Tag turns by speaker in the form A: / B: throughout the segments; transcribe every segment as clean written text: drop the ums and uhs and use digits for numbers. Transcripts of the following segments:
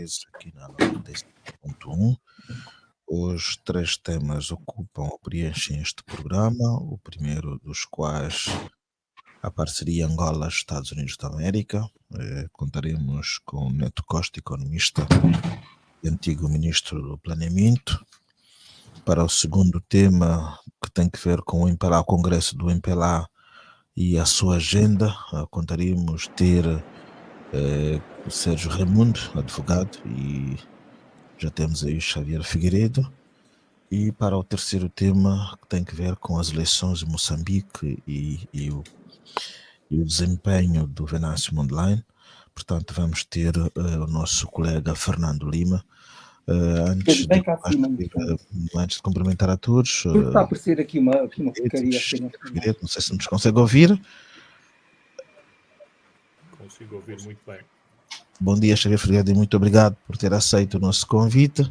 A: mais aqui na 95.1. Os três temas ocupam ou preenchem este programa, o primeiro dos quais a parceria Angola-Estados Unidos da América. Contaremos com Neto Costa, economista e antigo ministro do Planeamento. Para o segundo tema, que tem que ver com o MPLA, o Congresso do MPLA e a sua agenda, contaremos ter o Sérgio Raimundo, advogado, e já temos aí o Xavier Figueiredo. E para o terceiro tema, que tem que ver com as eleições em Moçambique e o desempenho do Venâncio Mondlane, portanto vamos ter o nosso colega Fernando Lima. Antes de cumprimentar a todos,
B: está a aparecer aqui uma porcaria.
A: Não sei se nos consegue ouvir.
C: Consigo ouvir muito bem.
A: Bom dia, Xavier Figueiredo, e muito obrigado por ter aceito o nosso convite.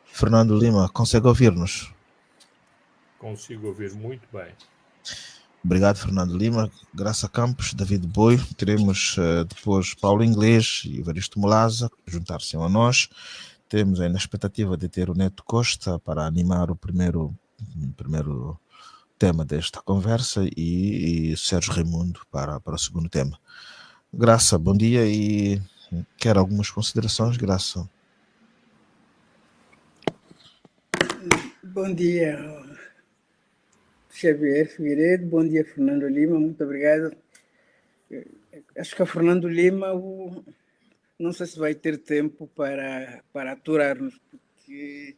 A: Fernando Lima, consegue ouvir-nos?
C: Consigo ouvir muito bem.
A: Obrigado, Fernando Lima. Graça Campos, David Boi. Teremos depois Paulo Inglês e Evaristo Molaza juntar-se a nós. Temos aí na expectativa de ter o Neto Costa para animar o primeiro tema desta conversa e Sérgio Raimundo para o segundo tema. Graça, bom dia e quer algumas considerações, Graça?
D: Bom dia, Xavier Figueiredo, bom dia, Fernando Lima, muito obrigado. Acho que a Fernando Lima, não sei se vai ter tempo para aturar-nos, porque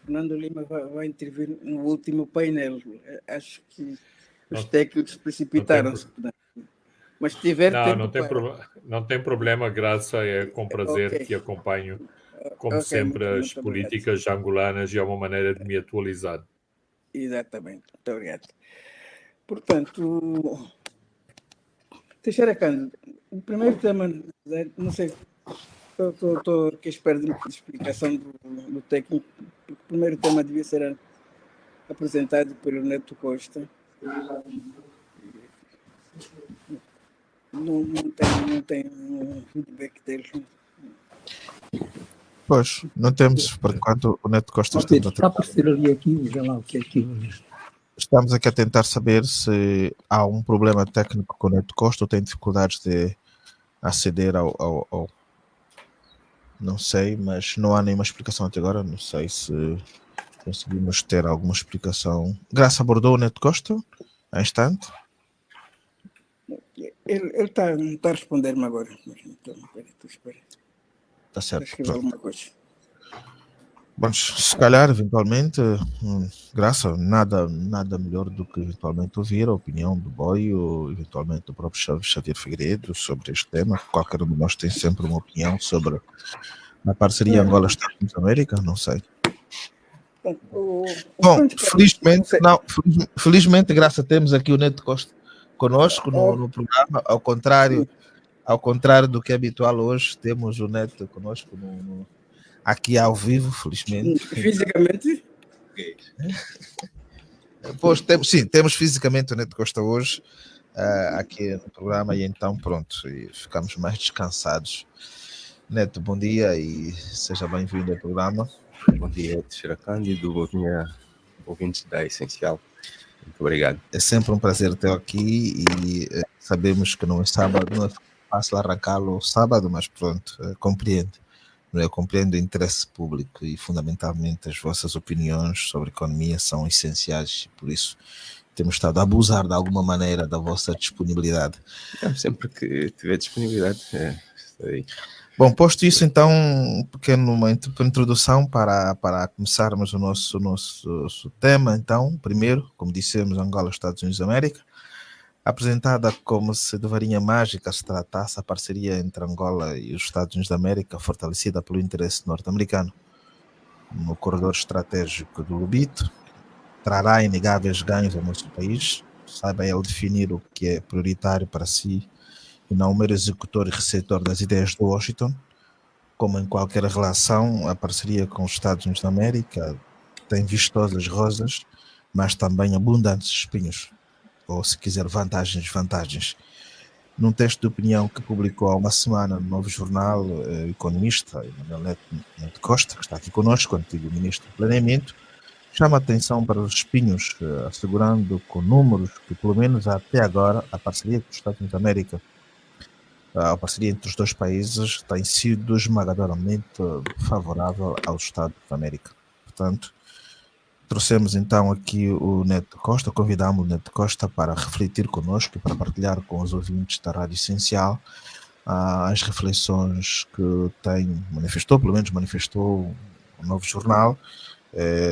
D: Fernando Lima vai intervir no último painel. Acho que os técnicos precipitaram-se. Mas se tiver tempo...
C: Não tem problema, Graça, é com prazer que acompanho, como sempre, as políticas angolanas e é uma maneira de me atualizar.
D: Exatamente, muito obrigado. Portanto, Teixeira Cândido, o primeiro tema, não sei, estou aqui à espera de explicação do técnico. O primeiro tema devia ser apresentado pelo Neto Costa. Não tem um feedback dele.
A: Pois, não temos, por enquanto, o Neto Costa
B: está a aparecer ali aqui, veja lá o que é aquilo.
A: Estamos aqui a tentar saber se há um problema técnico com o Neto Costa ou tem dificuldades de aceder ao... Não sei, mas não há nenhuma explicação até agora. Não sei se conseguimos ter alguma explicação. Graça abordou o Neto Costa há instante.
D: Ele está a responder-me agora. Então, espera.
A: Está certo.
D: Bom,
A: se calhar, eventualmente, Graça, nada melhor do que eventualmente ouvir a opinião do Boi ou eventualmente do próprio Xavier Figueiredo sobre este tema. Qualquer um de nós tem sempre uma opinião sobre a parceria Angola-Estados Unidos da América, não sei. Bom, felizmente, Graça, temos aqui o Neto Costa conosco no programa, ao contrário do que é habitual hoje, temos o Neto conosco aqui ao vivo, felizmente.
D: Fisicamente?
A: Pois, temos fisicamente o Neto Costa hoje aqui no programa e então pronto, e ficamos mais descansados. Neto, bom dia e seja bem-vindo ao programa.
E: Bom dia, Teixeira Cândido, bom dia, ouvintes da Essencial. Muito obrigado.
A: É sempre um prazer ter aqui e sabemos que não é sábado, não é fácil arrancá-lo sábado, mas pronto, compreendo. Eu compreendo o interesse público e fundamentalmente as vossas opiniões sobre economia são essenciais, por isso temos estado a abusar de alguma maneira da vossa disponibilidade.
E: Sempre que tiver disponibilidade, estarei.
A: Bom, posto isso, então, uma introdução para começarmos o nosso tema. Então, primeiro, como dissemos, Angola, Estados Unidos da América, apresentada como se de varinha mágica se tratasse a parceria entre Angola e os Estados Unidos da América, fortalecida pelo interesse norte-americano no corredor estratégico do Lubito, trará inegáveis ganhos ao nosso país. Saiba ele definir o que é prioritário para si e não o mero executor e receptor das ideias de Washington. Como em qualquer relação, a parceria com os Estados Unidos da América tem vistosas rosas, mas também abundantes espinhos, ou se quiser vantagens. num texto de opinião que publicou há uma semana no Novo Jornal, o economista Emanuel Neto Costa, que está aqui conosco, antigo ministro do Planeamento, chama a atenção para os espinhos, assegurando com números que, pelo menos até agora, a parceria com os Estados Unidos da América, a parceria entre os dois países tem sido esmagadoramente favorável aos Estados da América. Portanto, trouxemos então aqui o Neto Costa, convidamos o Neto Costa para refletir connosco e para partilhar com os ouvintes da Rádio Essencial as reflexões que pelo menos manifestou o Novo Jornal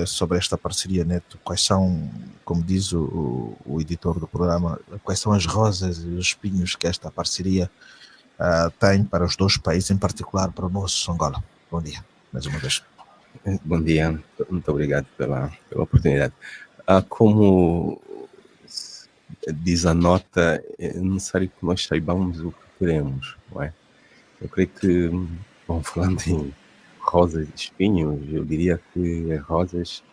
A: sobre esta parceria, Neto. Quais são, como diz o editor do programa, quais são as rosas e os espinhos que esta parceria tem para os dois países, em particular para o nosso Angola? Bom dia, mais uma vez.
E: Bom dia, muito obrigado pela oportunidade. Como diz a nota, é necessário que nós saibamos o que queremos, não é? Eu creio que, bom, falando em rosas e espinhos, eu diria que rosas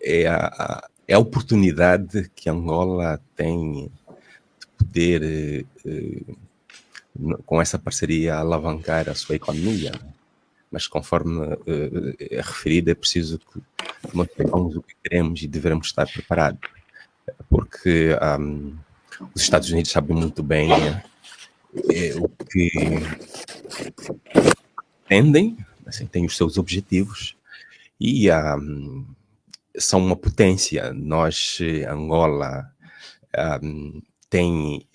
E: é a oportunidade que Angola tem de poder, com essa parceria, alavancar a sua economia. Mas, conforme é referido, é preciso que nós saibamos o que queremos e devemos estar preparados. Porque os Estados Unidos sabem muito bem o que pretendem, assim, têm os seus objetivos e são uma potência. Nós, Angola, tem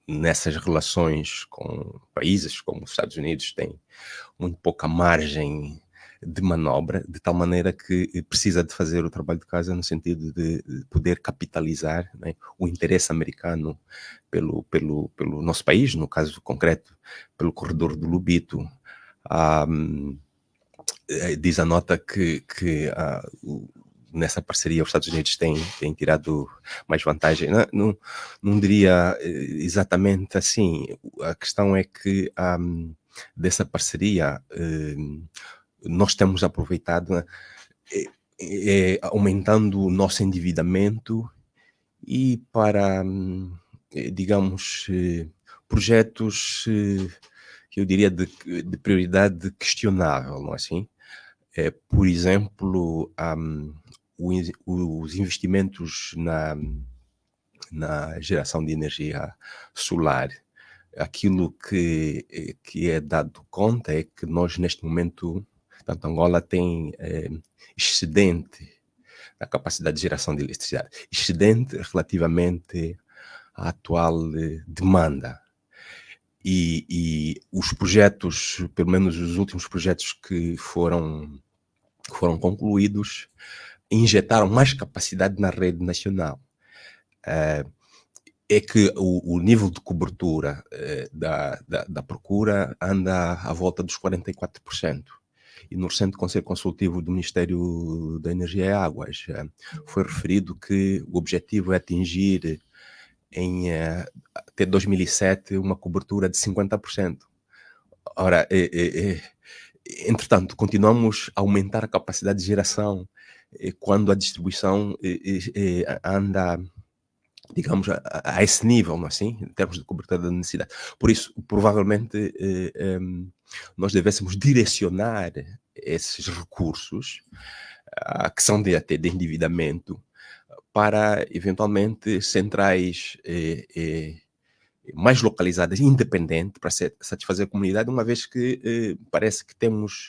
E: nessas relações com países como os Estados Unidos, tem muito pouca margem de manobra, de tal maneira que precisa de fazer o trabalho de casa no sentido de poder capitalizar, né, o interesse americano pelo nosso país, no caso concreto, pelo corredor do Lubito. Diz a nota que nessa parceria os Estados Unidos têm tirado mais vantagem. Não diria exatamente assim. A questão é que dessa parceria nós temos aproveitado aumentando o nosso endividamento e para, digamos, projetos que eu diria de prioridade questionável, não é assim? Por exemplo, os investimentos na geração de energia solar. Aquilo que é dado conta é que nós, neste momento, portanto, Angola tem excedente da capacidade de geração de eletricidade, excedente relativamente à atual demanda. E os projetos, pelo menos os últimos projetos que foram concluídos, injetaram mais capacidade na rede nacional. É que o nível de cobertura da procura anda à volta dos 44%. E no recente Conselho Consultivo do Ministério da Energia e Águas foi referido que o objetivo é atingir até 2007 uma cobertura de 50%. Ora, entretanto, continuamos a aumentar a capacidade de geração quando a distribuição anda, digamos, a esse nível, não é assim? Em termos de cobertura da necessidade. Por isso, provavelmente, nós devêssemos direcionar esses recursos, que são até de endividamento, para, eventualmente, centrais mais localizadas, independentes, para satisfazer a comunidade, uma vez que parece que temos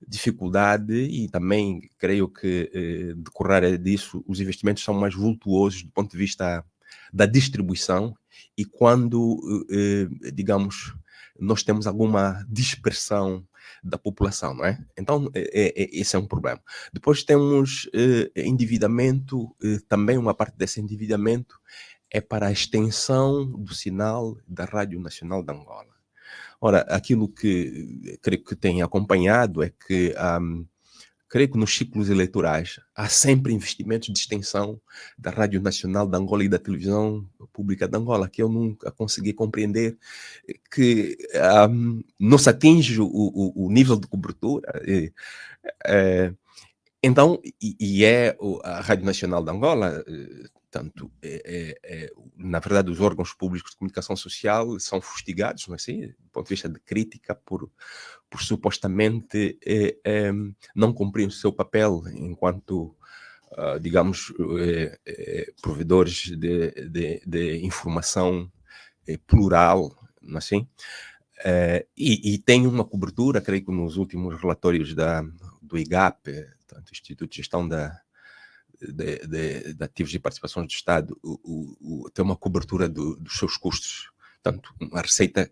E: dificuldade e também creio que, decorrer disso, os investimentos são mais vultuosos do ponto de vista da distribuição e quando, digamos, nós temos alguma dispersão da população, não é? Então, esse é um problema. Depois temos endividamento, também uma parte desse endividamento é para a extensão do sinal da Rádio Nacional de Angola. Ora, aquilo que creio que tem acompanhado é que, creio que nos ciclos eleitorais há sempre investimentos de extensão da Rádio Nacional de Angola e da Televisão Pública de Angola, que eu nunca consegui compreender, que não se atinge o nível de cobertura. Então, a Rádio Nacional de Angola Tanto, na verdade, os órgãos públicos de comunicação social são fustigados, não é assim, do ponto de vista de crítica, por supostamente não cumprir o seu papel enquanto, digamos, provedores de informação plural, não é assim? E tem uma cobertura, creio que nos últimos relatórios do IGAP, portanto, Instituto de Gestão de Ativos e Participações do Estado, tem uma cobertura dos seus custos. Portanto, a receita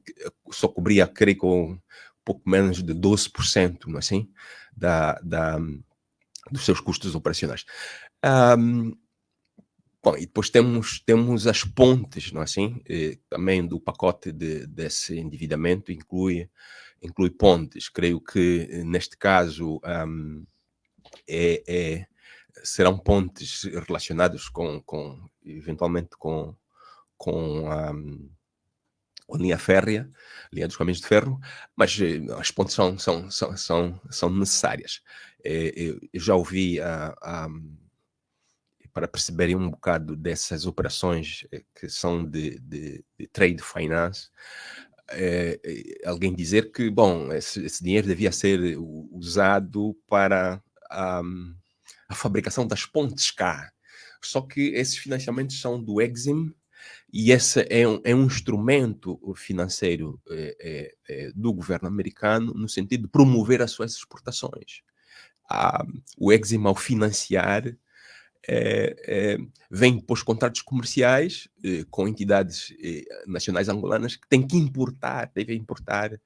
E: só cobria, creio, com pouco menos de 12%, não é assim? Dos seus custos operacionais. Bom, e depois temos as pontes, não é assim? Também do pacote desse endividamento inclui pontes. Creio que, neste caso, serão pontes relacionados eventualmente com a linha férrea, linha dos caminhos de ferro, mas as pontes são necessárias. Eu já ouvi para perceberem um bocado dessas operações que são de trade finance, alguém dizer que, bom, esse dinheiro devia ser usado para a fabricação das pontes cá. Só que esses financiamentos são do Exim e esse é um instrumento financeiro do governo americano no sentido de promover as suas exportações. O Exim, ao financiar, vem pôs contratos comerciais com entidades nacionais angolanas que devem importar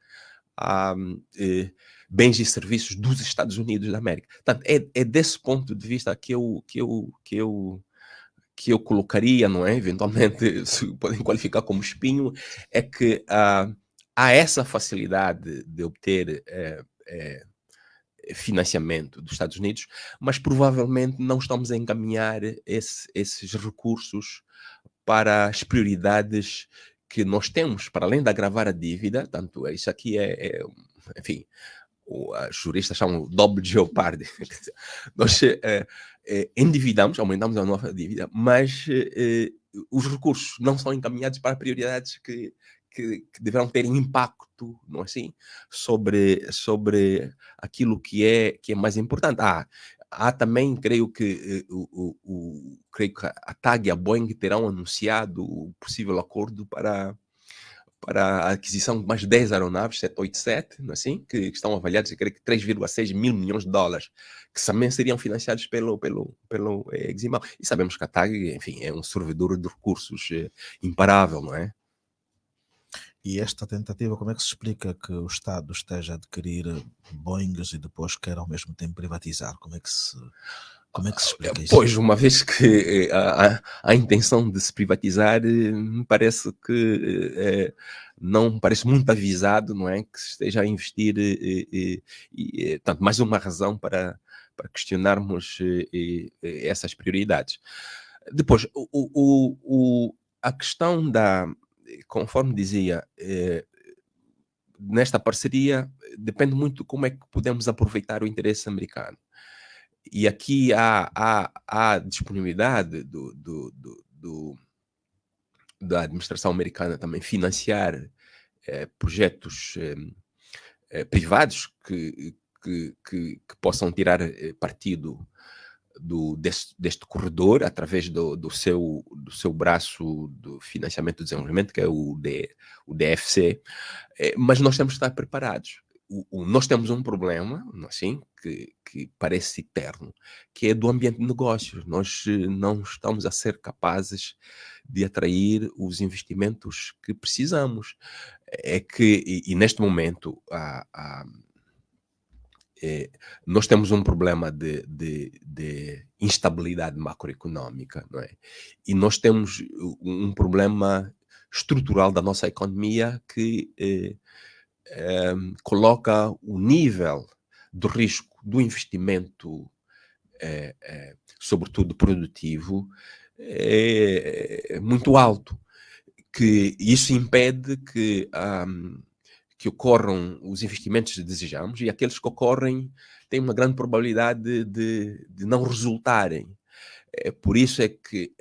E: bens e serviços dos Estados Unidos da América. Portanto, é desse ponto de vista que eu colocaria, não é? Eventualmente, se podem qualificar como espinho, é que há essa facilidade de obter financiamento dos Estados Unidos, mas provavelmente não estamos a encaminhar esses recursos para as prioridades que nós temos, para além de agravar a dívida. Tanto isso aqui enfim, os juristas chamam o double jeopardy. Nós endividamos, aumentamos a nossa dívida, mas os recursos não são encaminhados para prioridades que deverão ter impacto, não é assim, sobre aquilo que é mais importante. Há também, creio que a TAG e a Boeing terão anunciado o possível acordo para a aquisição de mais 10 aeronaves 787, não é assim? Que estão avaliados, creio que 3,6 mil milhões de dólares, que também seriam financiados pelo Eximal. E sabemos que a TAG, enfim, é um servidor de recursos imparável, não é?
A: E esta tentativa, como é que se explica que o Estado esteja a adquirir Boeings e depois quer ao mesmo tempo privatizar? Como é que se explica isso?
E: Pois, uma vez que a intenção de se privatizar me parece que não parece muito avisado, não é? Que se esteja a investir portanto, mais uma razão para questionarmos essas prioridades. Depois, a questão conforme dizia, nesta parceria depende muito de como é que podemos aproveitar o interesse americano. E aqui há disponibilidade da administração americana também financiar projetos privados que possam tirar partido deste corredor através do seu braço do financiamento do desenvolvimento, que é o DFC, mas nós temos que estar preparados. Nós temos um problema, assim, que parece eterno, que é do ambiente de negócios. Nós não estamos a ser capazes de atrair os investimentos que precisamos. E neste momento nós temos um problema de instabilidade macroeconômica, não é? E nós temos um problema estrutural da nossa economia que coloca o nível do risco do investimento, sobretudo produtivo, muito alto. Que isso impede que ocorram os investimentos que desejamos, e aqueles que ocorrem têm uma grande probabilidade de não resultarem. Por isso é que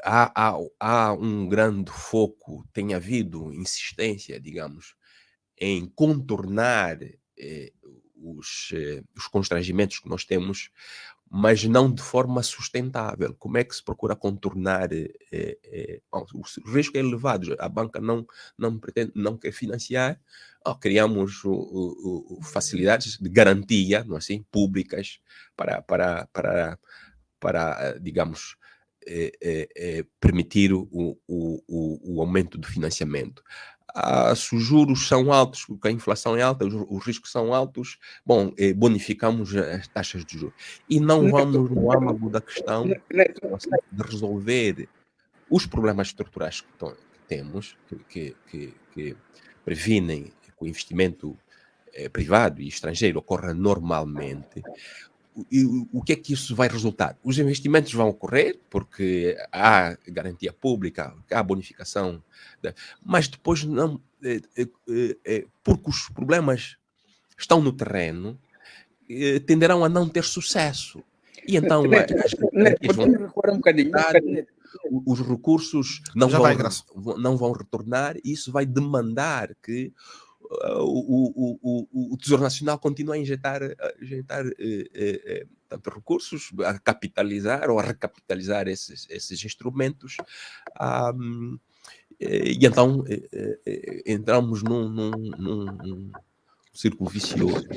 E: há um grande foco, tem havido insistência, digamos, em contornar os constrangimentos que nós temos, mas não de forma sustentável. Como é que se procura contornar? O risco é elevado, a banca não pretende, não quer financiar. Criamos facilidades de garantia, não é assim, públicas para digamos, permitir o aumento do financiamento. Se os juros são altos, porque a inflação é alta, os riscos são altos, bonificamos as taxas de juros. E não vamos no âmago da questão de resolver os problemas estruturais que temos, que previnem que o investimento privado e estrangeiro ocorra normalmente. E o que é que isso vai resultar? Os investimentos vão ocorrer porque há garantia pública, há bonificação, mas depois não, porque os problemas estão no terreno, tenderão a não ter sucesso. E então os recursos não vão retornar, e isso vai demandar que o Tesouro Nacional continua a injetar tanto recursos, a capitalizar ou a recapitalizar esses instrumentos, e então entramos num círculo vicioso.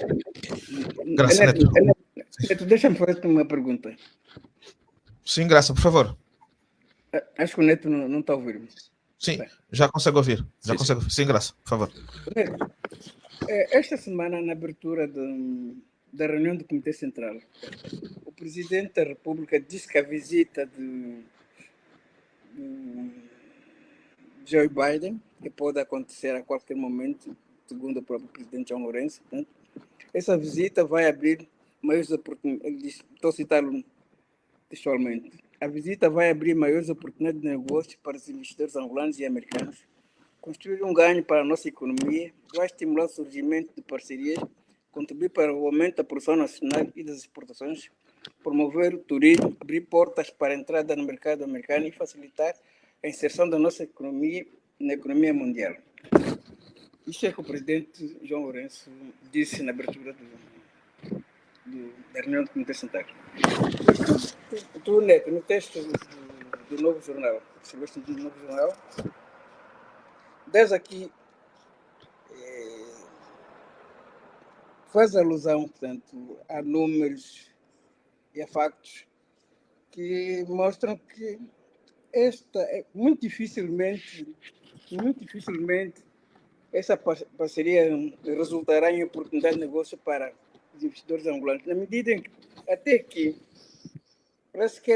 A: Graça, Neto.
D: Neto, deixa-me fazer uma pergunta.
A: Sim, Graça, por favor.
D: Acho que o Neto não está a ouvir-me.
A: Sim, já consegue ouvir. Sim, Graça, por favor.
D: Neto, esta semana, na abertura da reunião do Comitê Central, o Presidente da República disse que a visita de Joe Biden, que pode acontecer a qualquer momento, segundo o próprio Presidente João Lourenço, né? Essa visita vai abrir maiores oportunidades. Ele disse, estou a citá-lo textualmente, a visita vai abrir maiores oportunidades de negócio para os investidores angolanos e americanos, construir um ganho para a nossa economia, vai estimular o surgimento de parcerias, contribuir para o aumento da produção nacional e das exportações, promover o turismo, abrir portas para a entrada no mercado americano e facilitar a inserção da nossa economia na economia mundial. Isso é que o presidente João Lourenço disse na abertura da reunião do Comitê Central. Tu, Neto, no texto do Novo Jornal, escreveste do Novo Jornal, desde aqui faz alusão, portanto, a números e a factos que mostram que muito dificilmente essa parceria resultará em oportunidade de negócio para os investidores angolanos, na medida em que até aqui parece que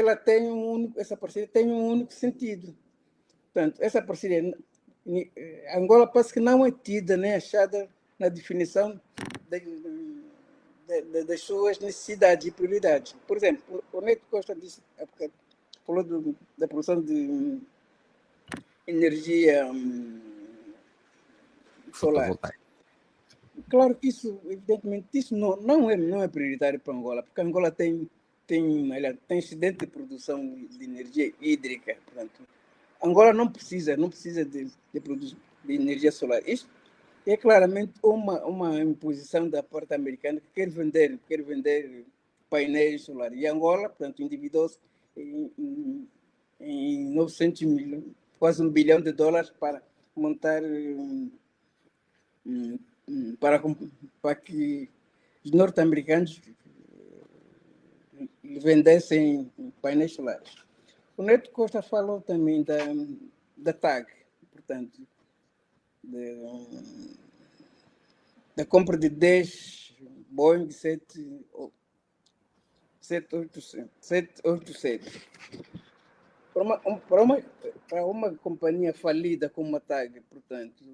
D: essa parceria tem um único sentido. Portanto, essa parceria, Angola parece que não é tida nem achada na definição das suas necessidades e prioridades. Por exemplo, o Neto Costa disse, falou da produção de energia solar. Claro que isso, evidentemente, isso não é prioritário para Angola, porque Angola tem excedente de produção de energia hídrica. Portanto, Angola não precisa de energia solar. Isso é claramente uma imposição da parte americana que quer vender painéis solares. E Angola, portanto, endividou-se em 900 milhões, quase $1 bilhão para montar, para que os norte-americanos vendessem painéis solares. O Neto Costa falou também da TAG, portanto, da compra de 10 Boeing 787. Para uma companhia falida como a TAG, portanto,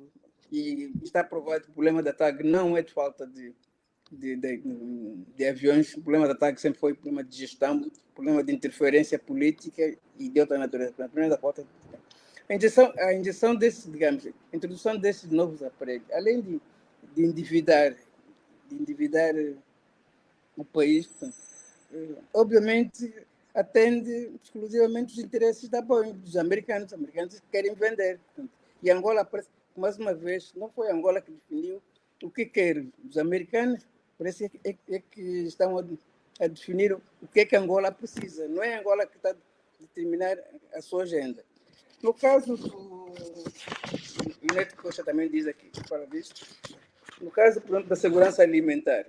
D: e está provado que o problema da TAG não é de falta de aviões, o problema da TAG sempre foi problema de gestão, problema de interferência política e de outra natureza. O problema da falta a injeção desses, digamos, a introdução desses novos aparelhos, além de endividar o país, obviamente, atende exclusivamente os interesses da Boeing, dos americanos. Os americanos querem vender. E Angola, mais uma vez, não foi Angola que definiu o que quer. Os americanos parece que estão a definir o que é que Angola precisa. Não é Angola que está a determinar a sua agenda. No caso do... E o Neto Costa também diz aqui, para visto, no caso, por exemplo, da segurança alimentar,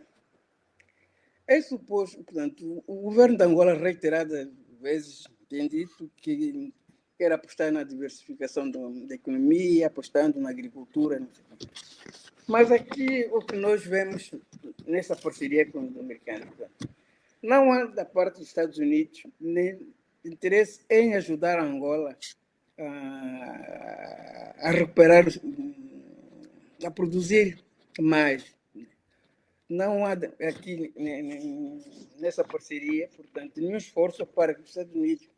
D: é suposto, portanto, o governo de Angola reiteradas vezes tem dito que quer apostar na diversificação da economia, apostando na agricultura, não sei o que. Mas aqui o que nós vemos nessa parceria com os americanos, portanto, não há da parte dos Estados Unidos nem interesse em ajudar a Angola a recuperar, a produzir mais. Não há aqui nessa parceria, portanto, nenhum esforço para que os Estados Unidos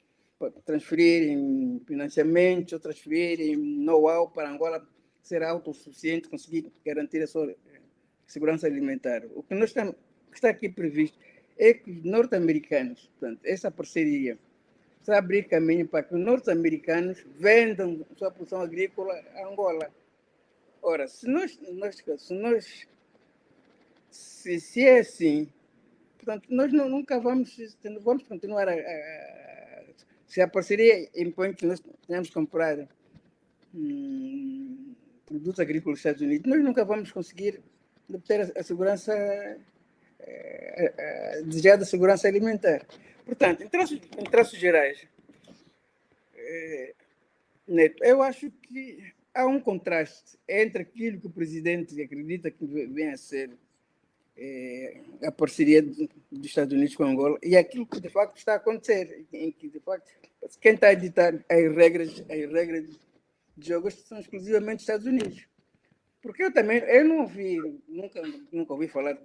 D: transferirem financiamento ou transferirem know-how para Angola ser autossuficiente, conseguir garantir a sua segurança alimentar. O que está aqui previsto é que os norte-americanos, portanto, essa parceria vai abrir caminho para que os norte-americanos vendam sua produção agrícola a Angola. Ora, se é assim, portanto, nós nunca vamos continuar se a parceria impõe que nós tenhamos que comprar produtos agrícolas dos Estados Unidos, nós nunca vamos conseguir obter a segurança, a desejada segurança alimentar. Portanto, em traços gerais, Neto, eu acho que há um contraste entre aquilo que o presidente acredita que vem a ser a parceria dos Estados Unidos com Angola e aquilo que de facto está a acontecer, em que de facto quem está a editar as regras de jogo são exclusivamente os Estados Unidos. Porque eu não ouvi, nunca ouvi falar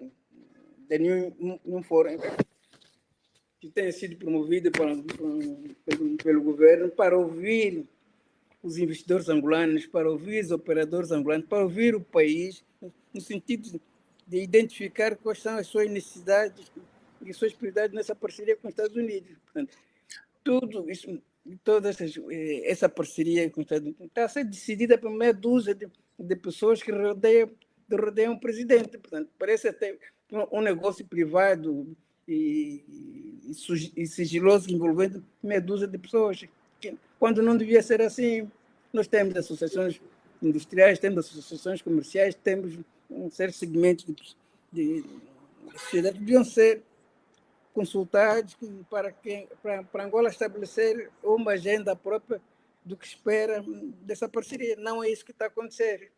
D: de nenhum fórum que tenha sido promovido pelo governo para ouvir os investidores angolanos, para ouvir os operadores angolanos, para ouvir o país, no sentido de identificar quais são as suas necessidades e suas prioridades nessa parceria com os Estados Unidos. Portanto, tudo isso, toda essa parceria com os Estados Unidos está a ser decidida por meia dúzia de pessoas que rodeiam o presidente. Portanto, parece até um negócio privado e sigiloso envolvendo meia dúzia de pessoas, quando não devia ser assim. Nós temos associações industriais, temos associações comerciais, temos um certo segmento de sociedade que deviam ser consultados para Angola estabelecer uma agenda própria do que espera dessa parceria. Não é isso que está a acontecer.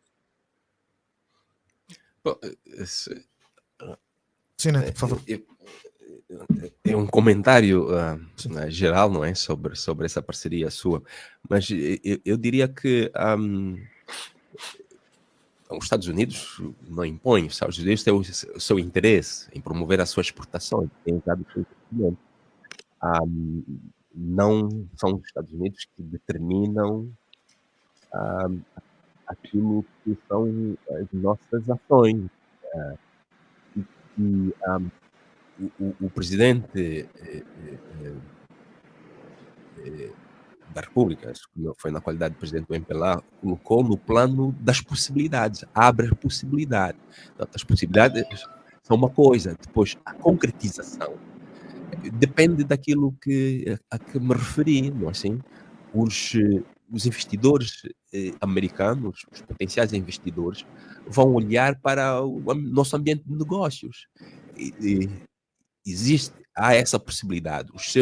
E: Bom,
A: Sim, Neto, por favor.
E: É um comentário geral, não é, sobre essa parceria sua, mas eu diria que os Estados Unidos não impõem, os Estados Unidos têm o seu interesse em promover a sua exportação, em cada investimento. Não são os Estados Unidos que determinam aquilo que são as nossas ações. O presidente da República, foi na qualidade de presidente do MPLA, colocou no plano das possibilidades, abre a possibilidade. Então, as possibilidades são uma coisa, depois a concretização depende daquilo a que me referi, não é assim? Os investidores americanos, os potenciais investidores, vão olhar para o nosso ambiente de negócios. Há essa possibilidade. Os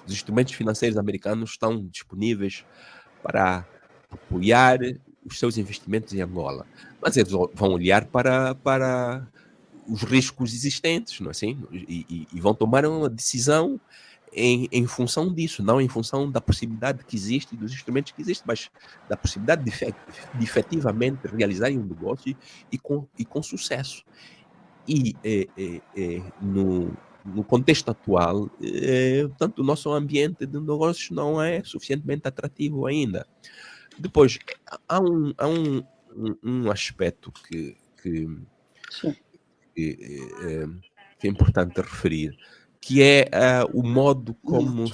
E: instrumentos financeiros americanos estão disponíveis para apoiar os seus investimentos em Angola. Mas eles vão olhar para os riscos existentes, não é assim? E vão tomar uma decisão em função disso, não em função da possibilidade que existe e dos instrumentos que existem, mas da possibilidade de efetivamente realizarem um negócio e com sucesso. No contexto atual, portanto, o nosso ambiente de negócios não é suficientemente atrativo ainda. Depois, há um aspecto que é importante referir, que é o modo como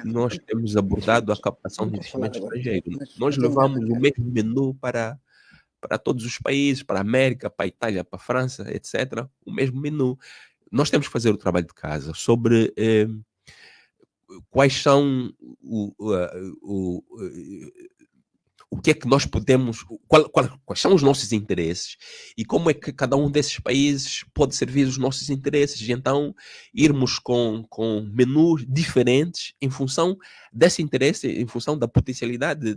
E: nós temos abordado a captação de investimento estrangeiro. Nós levamos o mesmo menu para todos os países, para a América, para a Itália, para a França, etc. O mesmo menu. Nós temos que fazer o trabalho de casa sobre quais são o que é que nós podemos, quais são os nossos interesses e como é que cada um desses países pode servir os nossos interesses. E então, irmos com menus diferentes em função desse interesse, em função da potencialidade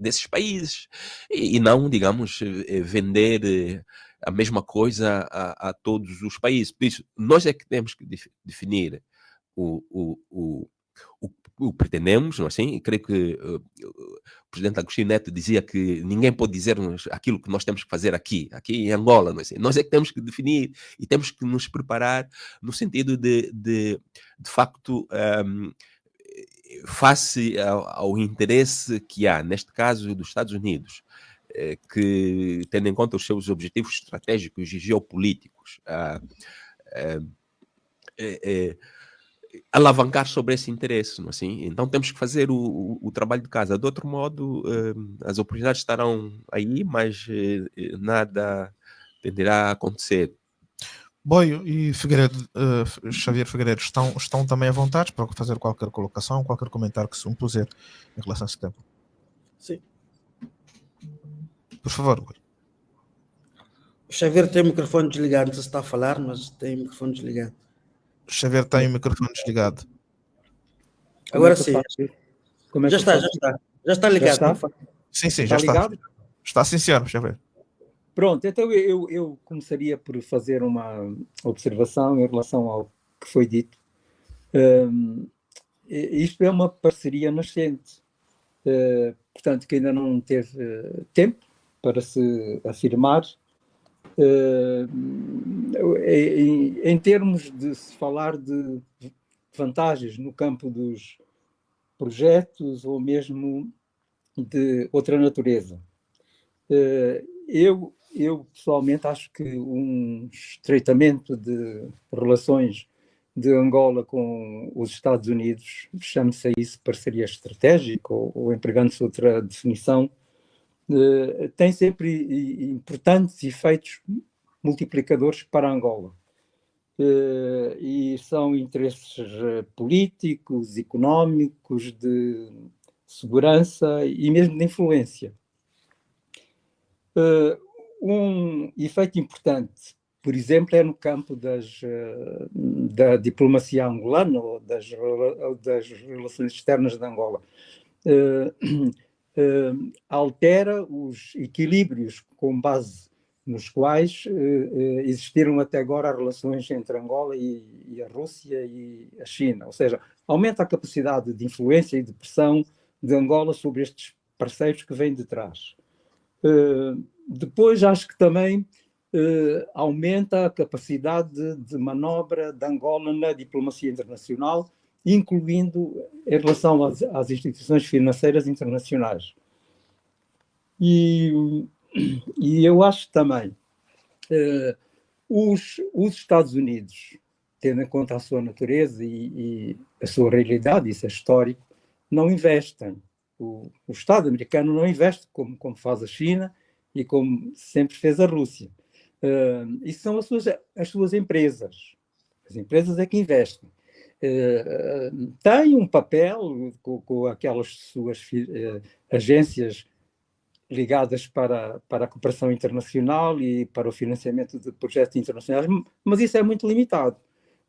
E: desses países. E não, digamos, vender a mesma coisa a todos os países. Por isso, nós é que temos que definir o que pretendemos, não é assim? E creio que o presidente Agostinho Neto dizia que ninguém pode dizer-nos aquilo que nós temos que fazer aqui em Angola, não é assim? Nós é que temos que definir e temos que nos preparar no sentido de facto, face ao interesse que há, neste caso, dos Estados Unidos, que, tendo em conta os seus objetivos estratégicos e geopolíticos, alavancar sobre esse interesse, não é assim? Então temos que fazer o trabalho de casa. De outro modo, as oportunidades estarão aí, mas nada tenderá a acontecer.
A: Boio e Figueiredo, Xavier Figueiredo, estão também à vontade para fazer qualquer colocação, qualquer comentário que se impuser em relação a esse tema.
F: Sim.
A: Por favor, Boio.
F: O Xavier tem o microfone desligado, não sei se está a falar, mas tem o microfone desligado.
A: Xavier tem o microfone desligado.
F: Agora sim. Já está ligado.
B: Já está?
A: Sim,
B: já
A: está
B: ligado?
A: Está sim, senhor, Xavier.
B: Pronto, então eu começaria por fazer uma observação em relação ao que foi dito. Isto é uma parceria nascente, portanto, que ainda não teve tempo para se afirmar. Em termos de se falar de vantagens no campo dos projetos ou mesmo de outra natureza. Eu pessoalmente acho que um estreitamento de relações de Angola com os Estados Unidos, chame-se a isso parceria estratégica ou empregando-se outra definição, tem sempre importantes efeitos multiplicadores para Angola. E são interesses políticos, económicos, de segurança e mesmo de influência. Um efeito importante, por exemplo, é no campo da diplomacia angolana ou das relações externas de Angola. Altera os equilíbrios com base nos quais existiram até agora as relações entre Angola e a Rússia e a China. Ou seja, aumenta a capacidade de influência e de pressão de Angola sobre estes parceiros que vêm de trás. Depois, acho que também aumenta a capacidade de manobra de Angola na diplomacia internacional, incluindo em relação às instituições financeiras internacionais. E eu acho também os Estados Unidos, tendo em conta a sua natureza e a sua realidade, isso é histórico, não investem. O Estado americano não investe como faz a China e como sempre fez a Rússia. Isso são as suas empresas. As empresas é que investem. Têm um papel com aquelas suas agências ligadas para a cooperação internacional e para o financiamento de projetos internacionais, mas isso é muito limitado.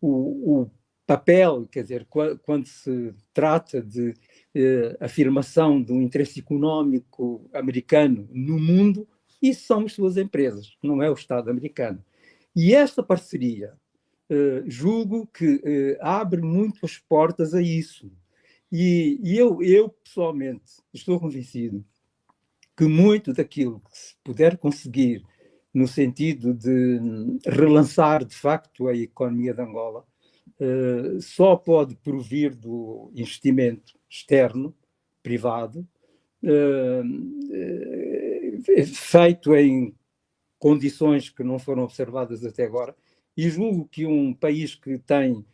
B: O papel, quer dizer, quando se trata de afirmação de um interesse económico americano no mundo, isso são as suas empresas, não é o Estado americano. E esta parceria, julgo que abre muito as portas a isso. E eu, pessoalmente, estou convencido que muito daquilo que se puder conseguir no sentido de relançar, de facto, a economia de Angola, só pode provir do investimento externo, privado, feito em condições que não foram observadas até agora, e julgo que um país que tem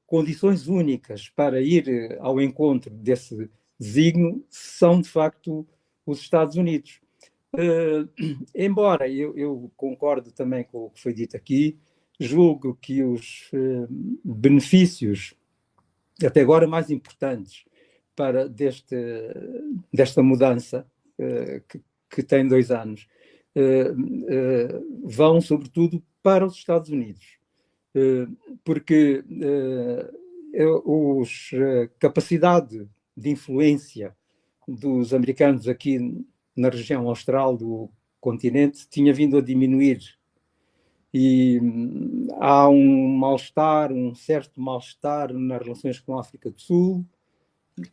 B: condições únicas para ir ao encontro desse desígnio são, de facto, os Estados Unidos. Embora eu concordo também com o que foi dito aqui, julgo que os benefícios, até agora mais importantes, desta mudança, que tem 2 anos, vão, sobretudo, para os Estados Unidos. Porque a capacidade de influência dos americanos aqui na região austral do continente tinha vindo a diminuir. E há um certo mal-estar nas relações com a África do Sul,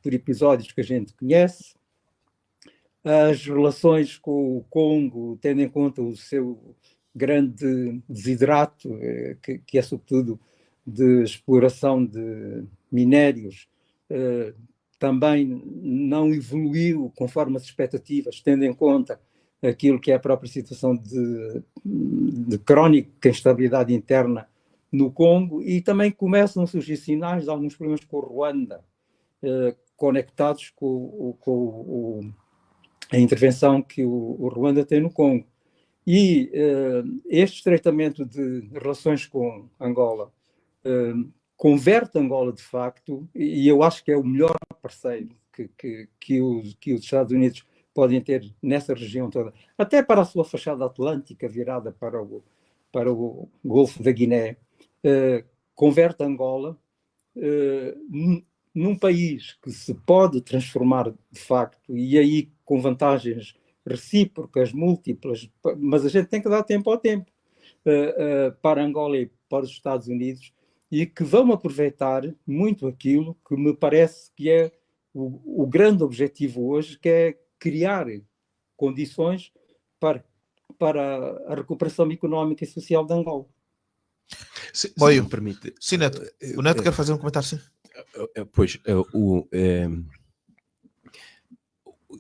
B: por episódios que a gente conhece. As relações com o Congo, tendo em conta o seu grande desidrato, que é sobretudo de exploração de minérios, também não evoluiu conforme as expectativas, tendo em conta aquilo que é a própria situação de crónica instabilidade interna no Congo, e também começam a surgir sinais de alguns problemas com o Ruanda, conectados com a intervenção que o Ruanda tem no Congo. E este estreitamento de relações com Angola converte Angola, de facto, e eu acho que é o melhor parceiro que os Estados Unidos podem ter nessa região toda, até para a sua fachada atlântica virada para o Golfo da Guiné, converte Angola num país que se pode transformar de facto, e aí com vantagens recíprocas, múltiplas, mas a gente tem que dar tempo ao tempo, para Angola e para os Estados Unidos, e que vão aproveitar muito aquilo que me parece que é o grande objetivo hoje, que é criar condições para a recuperação económica e social de Angola.
E: Se
A: Boio,
E: me permite.
A: Sim, Neto. O Neto quer fazer um comentário, sim.
E: Pois,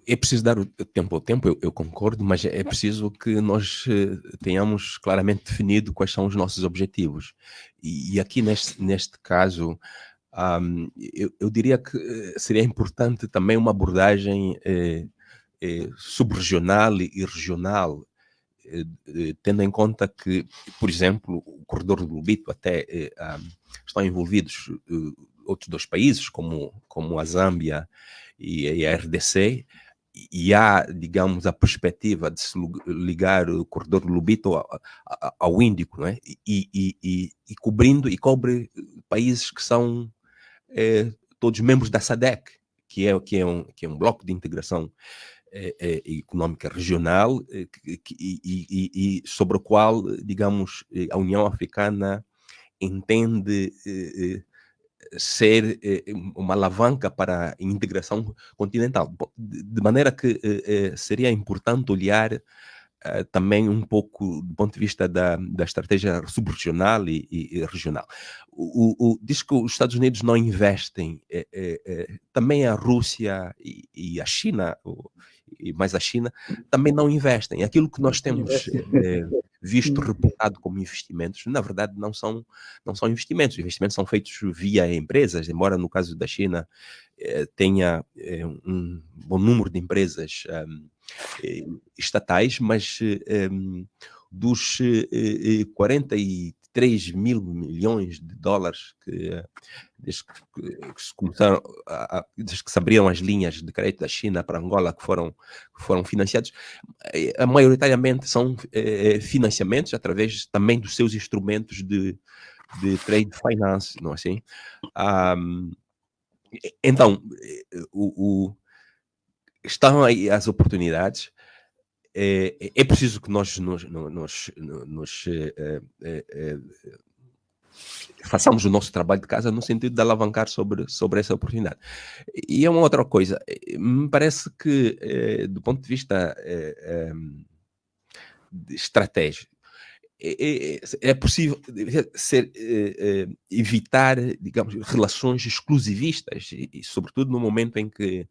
E: é preciso dar o tempo ao tempo, eu concordo, mas é preciso que nós tenhamos claramente definido quais são os nossos objetivos. E aqui, neste caso, eu diria que seria importante também uma abordagem subregional e regional, tendo em conta que, por exemplo, o corredor do Lubito até estão envolvidos outros 2 países, como a Zâmbia e a RDC, e há, digamos, a perspectiva de se ligar o corredor do Lubito ao Índico, não é? E cobre países que são todos membros da SADC, que é um bloco de integração económica regional, e sobre o qual, digamos, a União Africana entende ser uma alavanca para a integração continental, de maneira que seria importante olhar também um pouco do ponto de vista da estratégia subregional e regional. Diz que os Estados Unidos não investem, também a Rússia e a China, e mais a China, também não investem. Aquilo que nós temos visto reportado como investimentos, na verdade não são investimentos. Os investimentos são feitos via empresas, embora no caso da China tenha um bom número de empresas estatais, mas dos 43 mil milhões de dólares desde que se começaram, desde que se abriram as linhas de crédito da China para Angola, que foram financiados, maioritariamente são financiamentos através também dos seus instrumentos de trade finance, não é assim? Então, estão aí as oportunidades. É preciso que nós façamos o nosso trabalho de casa no sentido de alavancar sobre essa oportunidade. E é uma outra coisa. Me parece que, do ponto de vista de estratégia, é possível evitar, digamos, relações exclusivistas, e sobretudo no momento em que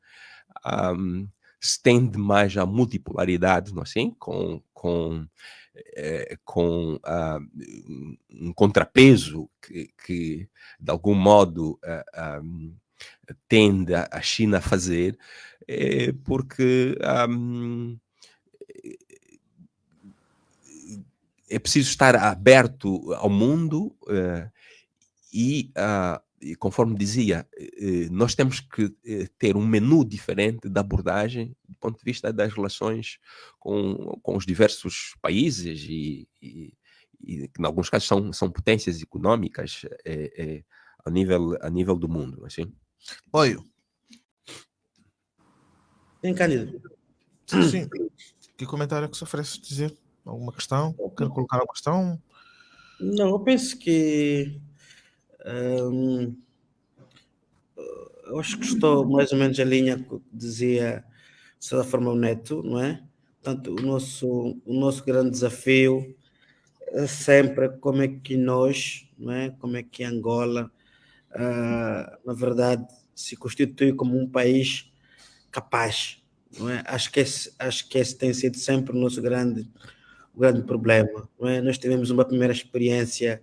E: se tende mais à multipolaridade, não é assim? Com um contrapeso que de algum modo tende a China a fazer, porque é preciso estar aberto ao mundo e conforme dizia, nós temos que ter um menu diferente de abordagem do ponto de vista das relações com os diversos países e que, em alguns casos, são potências económicas a nível do mundo. Assim.
A: Oi.
F: Sim, Cândido.
A: Sim. Que comentário que se oferece dizer? Alguma questão? Quero colocar uma questão?
F: Não, eu penso que eu acho que estou mais ou menos em linha com o que dizia, de certa forma, o Neto, não é? Portanto, o nosso grande desafio é sempre como é que nós, não é? Como é que Angola, na verdade, se constitui como um país capaz, não é? Acho que esse tem sido sempre o nosso grande problema, não é? Nós tivemos uma primeira experiência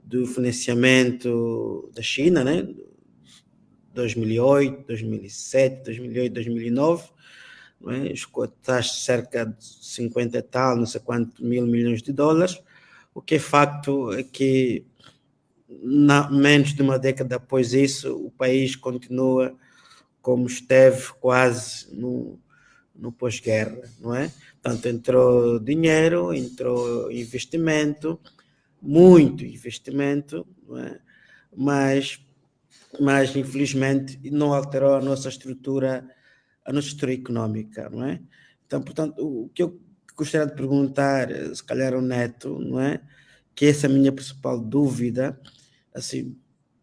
F: do financiamento da China, né? 2008, 2007, 2008, 2009, não é? Os cotados cerca de 50 e tal, não sei quanto mil milhões de dólares. O que é facto é que menos de uma década após isso, o país continua como esteve quase no pós-guerra, não é? Portanto, entrou dinheiro, entrou investimento, muito investimento, não é? Mas infelizmente não alterou a nossa estrutura económica, não é? Então, portanto, o que eu gostaria de perguntar, se calhar ao Neto, não é? Que essa é a minha principal dúvida, assim,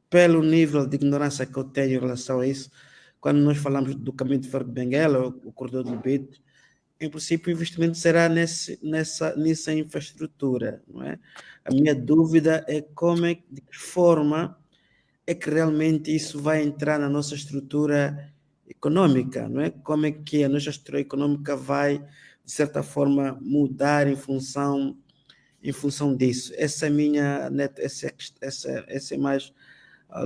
F: pelo nível de ignorância que eu tenho em relação a isso, quando nós falamos do caminho de ferro de Benguela, o corredor do Lubito, em princípio o investimento será nessa infraestrutura, não é? A minha dúvida é de que forma é que realmente isso vai entrar na nossa estrutura econômica, não é? Como é que a nossa estrutura econômica vai, de certa forma, mudar em função disso. Essa é a minha, essa é mais,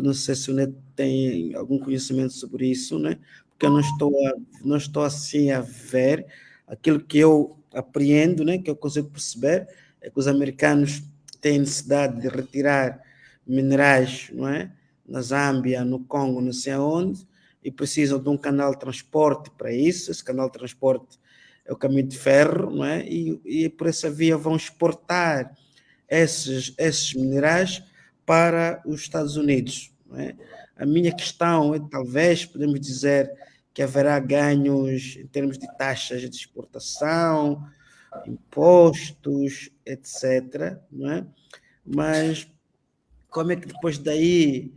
F: não sei se o Neto tem algum conhecimento sobre isso, né? Porque eu não estou assim a ver aquilo que eu apreendo, né? Que eu consigo perceber, é que os americanos têm necessidade de retirar minerais, não é? Na Zâmbia, no Congo, não sei aonde, e precisam de um canal de transporte para isso. Esse canal de transporte é o caminho de ferro, não é? E por essa via vão exportar esses minerais para os Estados Unidos, não é? A minha questão é, talvez, podemos dizer que haverá ganhos em termos de taxas de exportação, impostos, etc., não é? Mas como é que depois daí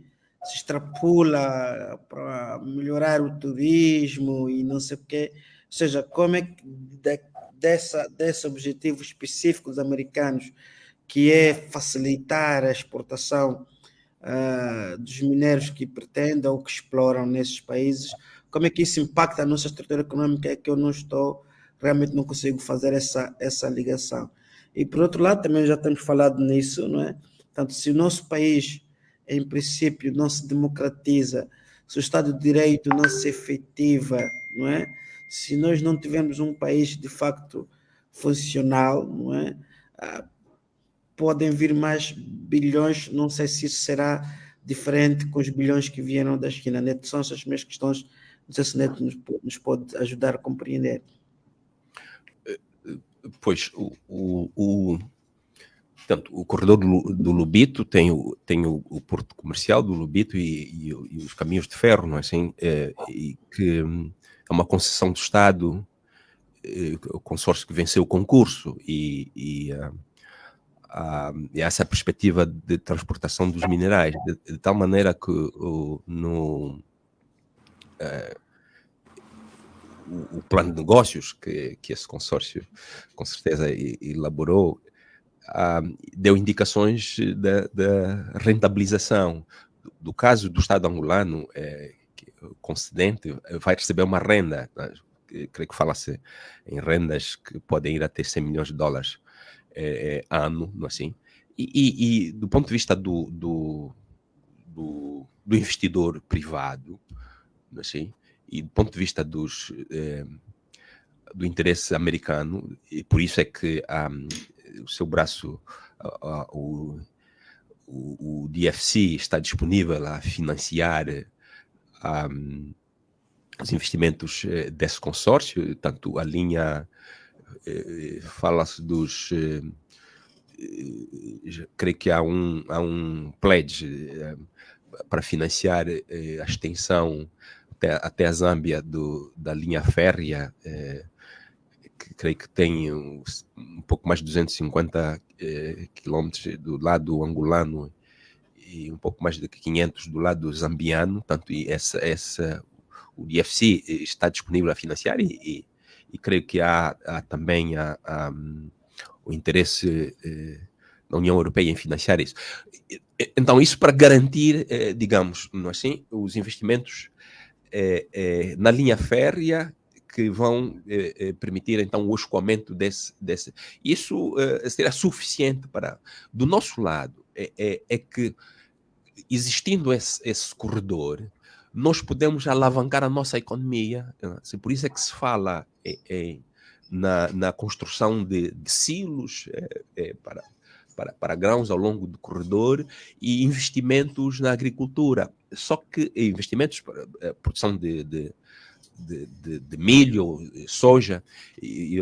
F: se extrapola para melhorar o turismo e não sei o quê? Ou seja, como é que desse objetivo específico dos americanos, que é facilitar a exportação dos minérios que pretendem ou que exploram nesses países, como é que isso impacta a nossa estrutura econômica? É que eu realmente não consigo fazer essa ligação. E por outro lado, também já temos falado nisso, não é? Portanto, se o nosso país, em princípio, não se democratiza, se o Estado de Direito não se efetiva, não é? Se nós não tivermos um país de facto funcional, não é? Podem vir mais bilhões, não sei se isso será diferente com os bilhões que vieram da China. Neto, são essas minhas questões, não sei se Neto nos pode ajudar a compreender.
E: Pois, portanto, o corredor do Lubito tem o porto comercial do Lubito e os caminhos de ferro, não é assim? E que é uma concessão do Estado, o consórcio que venceu o concurso e essa perspectiva de transportação dos minerais, de tal maneira que o plano de negócios que esse consórcio com certeza elaborou deu indicações da rentabilização. Do caso do Estado angolano, o concedente vai receber uma renda creio que fala-se em rendas que podem ir até 100 milhões de dólares ano, não é assim? E do ponto de vista do investidor privado, não é assim? E do ponto de vista do interesse americano, e por isso é que o seu braço, o DFC está disponível a financiar os investimentos desse consórcio, tanto a linha fala-se dos creio que há um pledge para financiar a extensão até a Zâmbia da linha férrea, que creio que tem um pouco mais de 250 quilômetros do lado angolano e um pouco mais de 500 do lado zambiano. Portanto, o DFC está disponível a financiar e creio que há também o interesse da União Europeia em financiar isso. Então, isso para garantir, digamos, não é assim, os investimentos na linha férrea que vão permitir, então, o escoamento desse. Isso será suficiente para... Do nosso lado, é que, existindo esse corredor, nós podemos alavancar a nossa economia. Por isso é que se fala na construção de silos para grãos ao longo do corredor e investimentos na agricultura. Só que investimentos para a produção de milho, soja e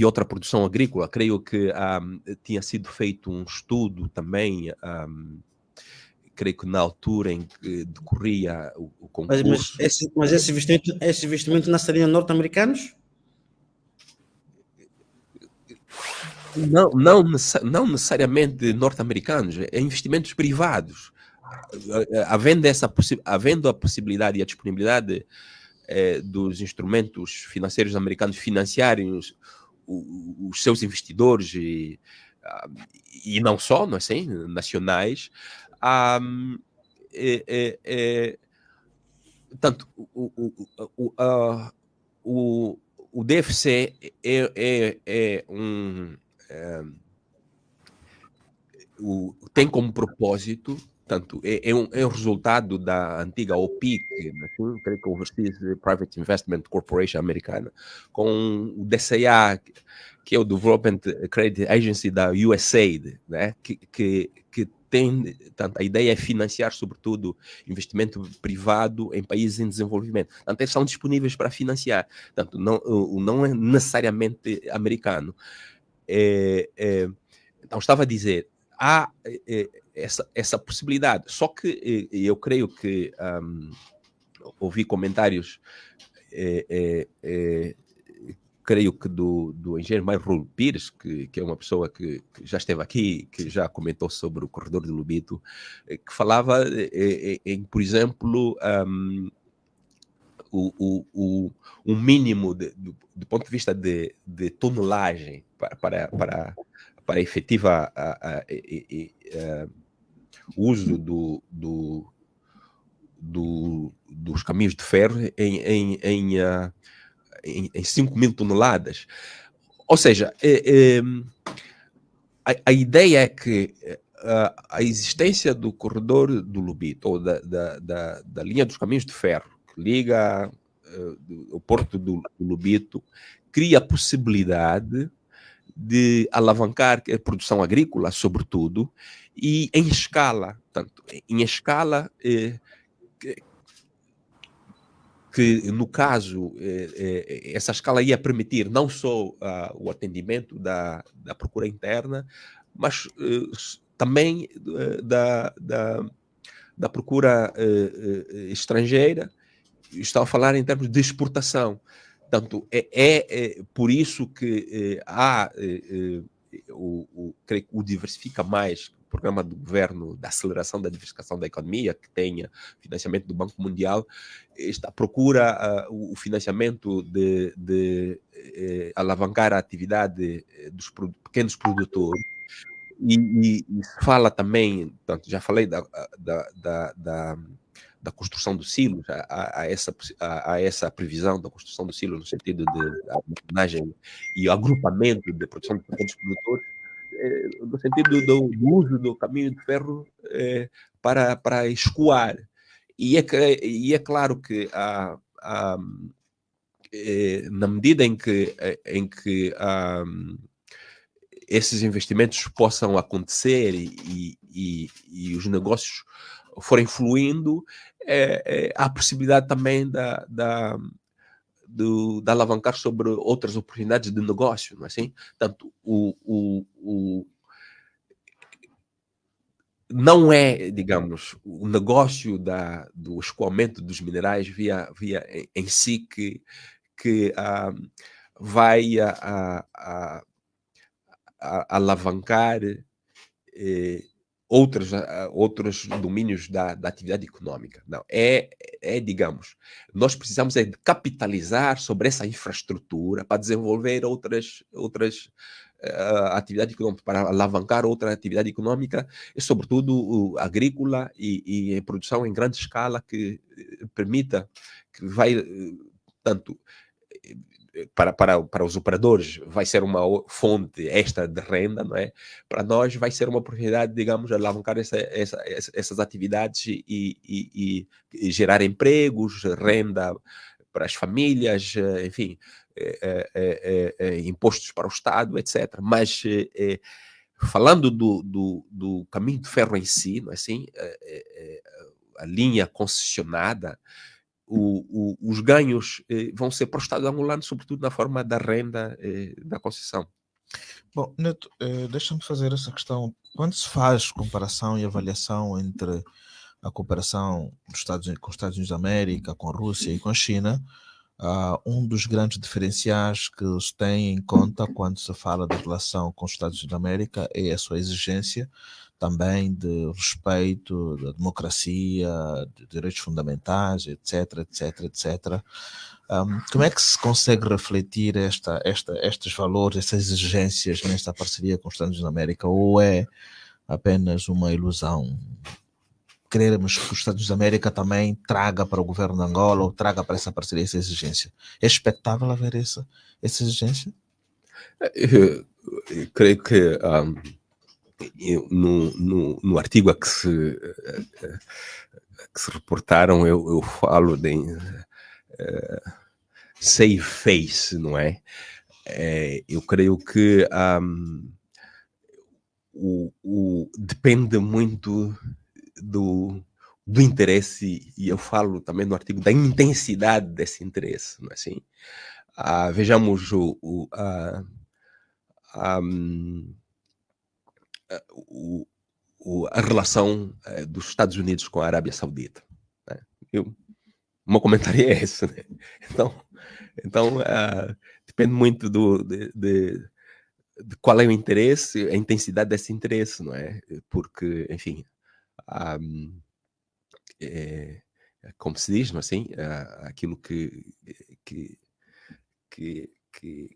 E: outra produção agrícola. Creio que tinha sido feito um estudo também, creio que na altura em que decorria o concurso...
F: Mas esse investimento não seriam norte-americanos?
E: Não necessariamente norte-americanos, é investimentos privados. Havendo a possibilidade e a disponibilidade dos instrumentos financeiros americanos financiarem os seus investidores e não só, não é assim, nacionais, portanto, o DFC tem como propósito, portanto, é um resultado da antiga OPIC, assim, creio que Overseas Private Investment Corporation americana, com o DCA, que é o Development Credit Agency da USAID, né? que tem, portanto, a ideia é financiar, sobretudo, investimento privado em países em desenvolvimento. Portanto, eles são disponíveis para financiar. Portanto, não é necessariamente americano. Então, estava a dizer, há essa possibilidade. Só que eu creio que ouvi comentários, creio que do engenheiro Mauro Pires, que é uma pessoa que já esteve aqui, que já comentou sobre o corredor de Lobito, que falava em, por exemplo, um mínimo do ponto de vista de tonelagem para efetiva uso dos caminhos de ferro em 5 mil toneladas. Ou seja, a ideia é que a existência do corredor do Lobito, ou da linha dos caminhos de ferro, que liga o porto do Lobito, cria a possibilidade de alavancar a produção agrícola, sobretudo, e em escala. Portanto, em escala... que no caso, essa escala ia permitir não só o atendimento da procura interna, mas também da procura estrangeira. Estou a falar em termos de exportação. Portanto, por isso que creio que o Diversifica Mais, o programa do governo da aceleração da diversificação da economia, que tenha financiamento do Banco Mundial, está à procura o financiamento de alavancar a atividade dos pequenos produtores. E se fala também, portanto, já falei da da construção do silo, a essa previsão da construção do silo no sentido de armazenagem e agrupamento de produção de pequenos produtores, no sentido do uso do caminho de ferro para escoar. E é claro que na medida em que esses investimentos possam acontecer e os negócios forem fluindo, há a possibilidade também de alavancar sobre outras oportunidades de negócio, não é assim? Portanto, não é, digamos, o negócio do escoamento dos minerais via em si que vai alavancar outros domínios da atividade econômica. Não, digamos, nós precisamos de capitalizar sobre essa infraestrutura para desenvolver outras atividades econômicas, para alavancar outra atividade econômica, e sobretudo agrícola e em produção em grande escala, que permita, que vai, tanto para os operadores vai ser uma fonte extra de renda, não é? Para nós vai ser uma oportunidade, digamos, de alavancar essas atividades e gerar empregos, renda para as famílias, enfim, impostos para o Estado, etc. Mas falando do caminho de ferro em si, não é assim? A linha concessionada, os ganhos vão ser para o Estado angolano, sobretudo na forma da renda da concessão.
A: Bom, Neto, deixa-me fazer essa questão. Quando se faz comparação e avaliação entre a cooperação com os Estados Unidos da América, com a Rússia e com a China, um dos grandes diferenciais que se tem em conta quando se fala da relação com os Estados Unidos da América é a sua exigência também de respeito da democracia, de direitos fundamentais, etc, etc, etc. Como é que se consegue refletir estes valores, essas exigências nesta parceria com os Estados Unidos da América, ou é apenas uma ilusão? Queremos que os Estados Unidos da América também traga para o governo de Angola ou traga para essa parceria essa exigência? É expectável haver essa exigência?
E: Eu creio que no artigo a que se reportaram, eu falo de save face, não é? Eu creio que depende muito do interesse, e eu falo também no artigo da intensidade desse interesse, não é assim? Vejamos a relação dos Estados Unidos com a Arábia Saudita, né? O meu comentário é esse, né? Então depende muito de qual é o interesse, a intensidade desse interesse, não é? Porque, enfim, como se diz, não é assim? Aquilo que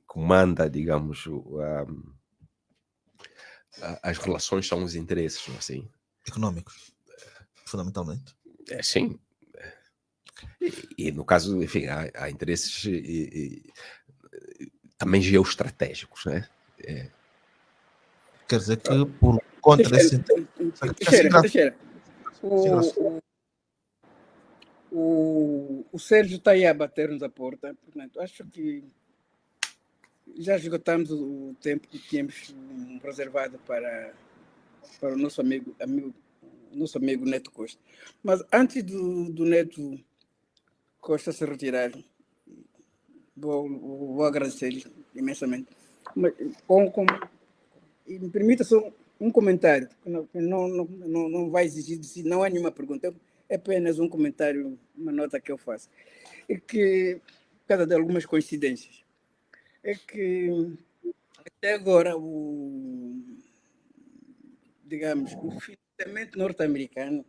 E: comanda, digamos, as relações são os interesses, não é assim?
A: Econômicos, fundamentalmente.
E: Sim. E no caso, enfim, há interesses também geoestratégicos, né?
A: Quer dizer que por conta desse...
D: Teixeira, o Sérgio está aí a bater-nos a porta, portanto, acho que já esgotamos o tempo que tínhamos reservado para o nosso amigo Neto Costa. Mas antes do Neto Costa se retirar, vou agradecer-lhe imensamente. Mas, e me permita só um comentário, que não vai exigir de si, não é nenhuma pergunta, é apenas um comentário, uma nota que eu faço. É que, por causa de algumas coincidências, é que até agora o financiamento norte-americano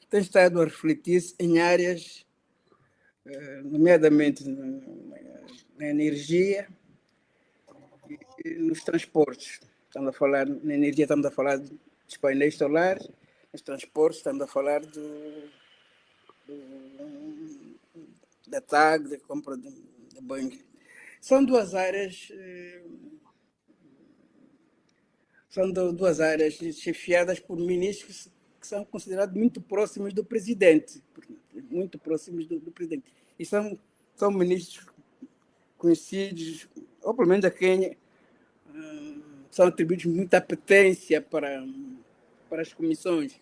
D: tem estado a refletir-se em áreas, nomeadamente na energia e nos transportes. Estamos a falar na energia, estamos a falar dos painéis solares, nos transportes estamos a falar da TAG, da compra da Boeing. São duas áreas chefiadas por ministros que são considerados muito próximos do presidente, e são ministros conhecidos, ou pelo menos a quem são atribuídos muita apetência para as comissões.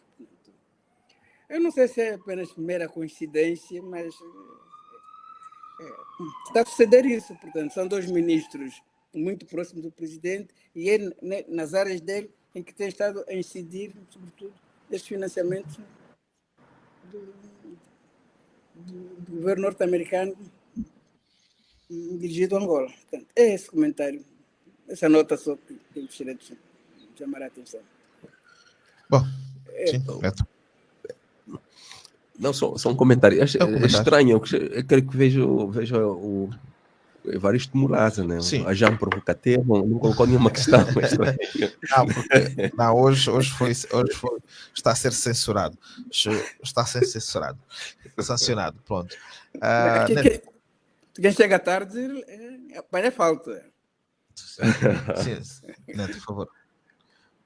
D: Eu não sei se é apenas mera coincidência, mas está a suceder isso. Portanto, são dois ministros muito próximos do presidente e é nas áreas dele em que tem estado a incidir, sobretudo, estes financiamentos do governo norte-americano dirigido a Angola. Portanto, é esse comentário, essa nota só que eu gostaria de chamar a atenção.
A: Bom, sim, correto.
E: Não, só um comentário. É estranho, eu quero que veja o Evaristo Mulaza, né?
A: Sim.
E: A Jean Provocateur não colocou nenhuma questão.
A: Não, hoje está a ser censurado. Está a ser censurado. Sancionado, pronto.
D: Quem chega tarde apanha falta.
A: Sim, Neto, por favor.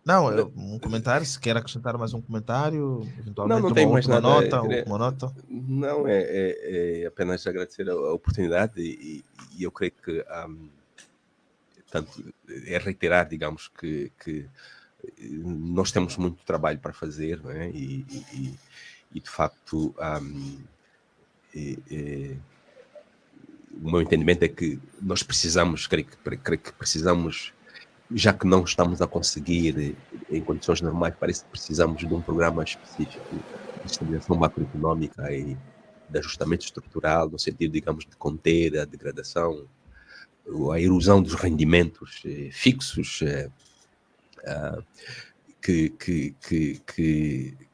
A: Não, um comentário, se quer acrescentar mais um comentário, eventualmente
E: não tem mais nada.
A: Uma nota.
E: Não, é apenas agradecer a oportunidade e eu creio que tanto é reiterar, digamos, que nós temos muito trabalho para fazer, não é? E de facto o meu entendimento é que nós precisamos, creio que precisamos, já que não estamos a conseguir em condições normais, parece que precisamos de um programa específico de estabilização macroeconómica e de ajustamento estrutural, no sentido, digamos, de conter a degradação, a erosão dos rendimentos fixos,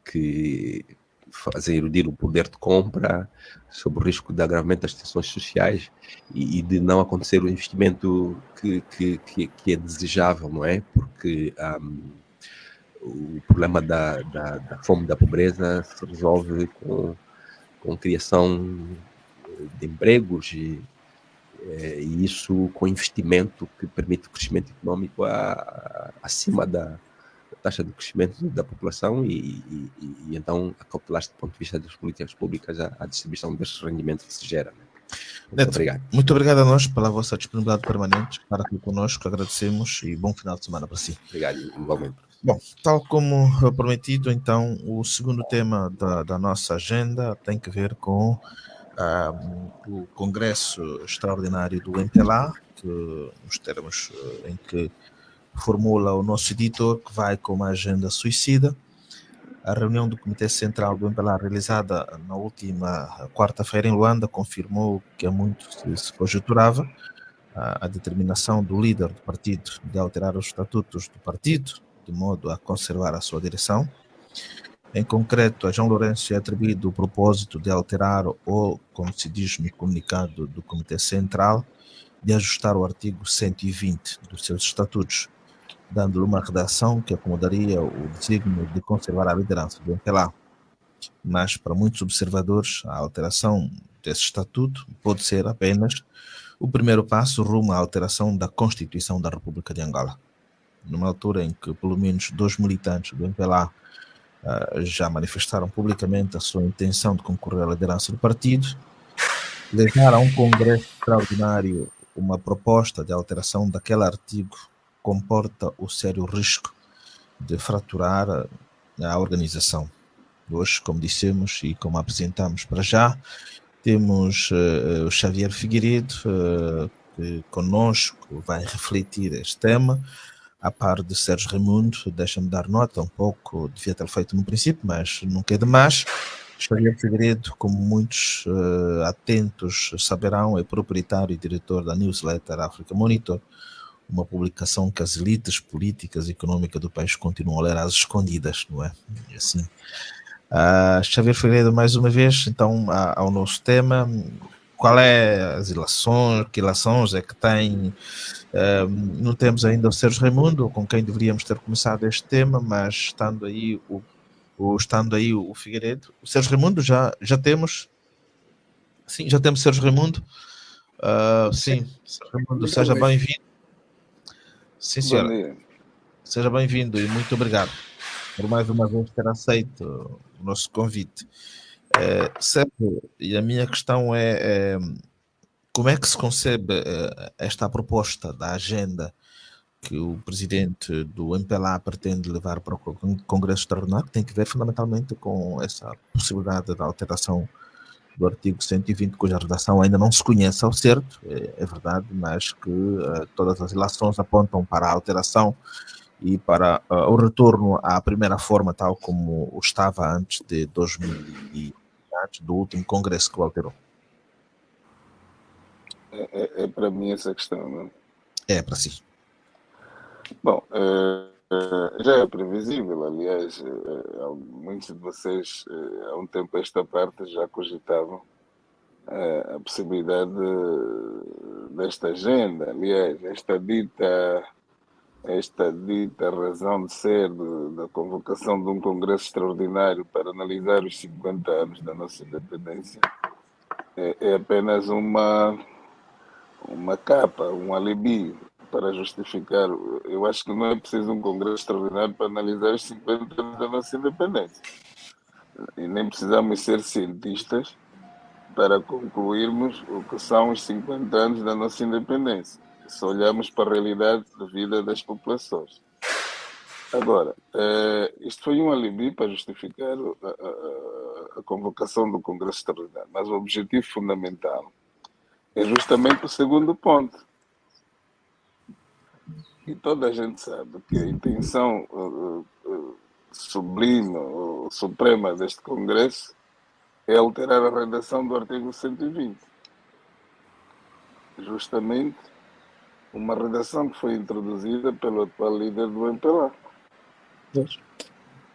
E: que fazem erudir o poder de compra, sob o risco de agravamento das tensões sociais e de não acontecer o investimento que é desejável, não é? Porque o problema da fome e da pobreza se resolve com criação de empregos e isso com investimento que permite o crescimento econômico acima da taxa de crescimento da população e então acautelar-se do ponto de vista das políticas públicas a distribuição destes rendimentos que se gera.
A: Neto, obrigado. Muito obrigado a nós pela vossa disponibilidade permanente, estar aqui conosco, agradecemos e bom final de semana para si.
E: Obrigado, igualmente.
A: Bom, tal como prometido, então, o segundo tema da nossa agenda tem que ver com o Congresso Extraordinário do MPLA, que nos termos em que formula o nosso editor, que vai com uma agenda suicida. A reunião do Comitê Central do MPLA, realizada na última quarta-feira em Luanda, confirmou que há muito se conjecturava a determinação do líder do partido de alterar os estatutos do partido, de modo a conservar a sua direção. Em concreto, a João Lourenço é atribuído o propósito de alterar ou, como se diz no comunicado do Comitê Central, de ajustar o artigo 120 dos seus estatutos, dando-lhe uma redação que acomodaria o desígnio de conservar a liderança do MPLA. Mas, para muitos observadores, a alteração desse estatuto pode ser apenas o primeiro passo rumo à alteração da Constituição da República de Angola. Numa altura em que pelo menos 2 militantes do MPLA já manifestaram publicamente a sua intenção de concorrer à liderança do partido, levar a um congresso extraordinário uma proposta de alteração daquele artigo comporta o sério risco de fraturar a organização. Hoje, como dissemos e como apresentamos para já, temos o Xavier Figueiredo, que conosco vai refletir este tema, a par de Sérgio Raimundo. Deixa-me dar nota, um pouco devia ter feito no princípio, mas nunca é demais. Xavier Figueiredo, como muitos atentos saberão, é proprietário e diretor da newsletter Africa Monitor, uma publicação que as elites políticas e econômicas do país continuam a ler às escondidas, não é? E assim, Xavier Figueiredo, mais uma vez, então, ao nosso tema. Qual é as ilações, que ilações é que tem? Não temos ainda o Sérgio Raimundo, com quem deveríamos ter começado este tema, mas estando aí o Figueiredo. O Sérgio Raimundo já temos? Sim, já temos Sérgio Raimundo. Sim, Sérgio Raimundo, seja bem-vindo. Sim, senhora. Seja bem-vindo e muito obrigado por mais uma vez ter aceito o nosso convite. Sérgio, e a minha questão é como é que se concebe esta proposta da agenda que o presidente do MPLA pretende levar para o Congresso Extraordinário, que tem que ver fundamentalmente com essa possibilidade da alteração do artigo 120, cuja redação ainda não se conhece ao certo, é verdade, mas que todas as ilações apontam para a alteração e para o retorno à primeira forma, tal como estava antes de 2000 e antes do último congresso que o alterou.
G: É para mim essa questão, não
A: é? É para si.
G: Bom, já é previsível, aliás, muitos de vocês há um tempo esta parte já cogitavam a possibilidade desta agenda, aliás, esta dita razão de ser da convocação de um congresso extraordinário para analisar os 50 anos da nossa independência é apenas uma capa, um alibi para justificar. Eu acho que não é preciso um congresso extraordinário para analisar os 50 anos da nossa independência. E nem precisamos ser cientistas para concluirmos o que são os 50 anos da nossa independência. Se olharmos para a realidade da vida das populações. Agora, isto foi um alibi para justificar a convocação do Congresso Extraordinário, mas o objetivo fundamental é justamente o segundo ponto. E toda a gente sabe que a intenção sublime ou suprema deste Congresso é alterar a redação do artigo 120. Justamente uma redação que foi introduzida pelo atual líder do MPLA.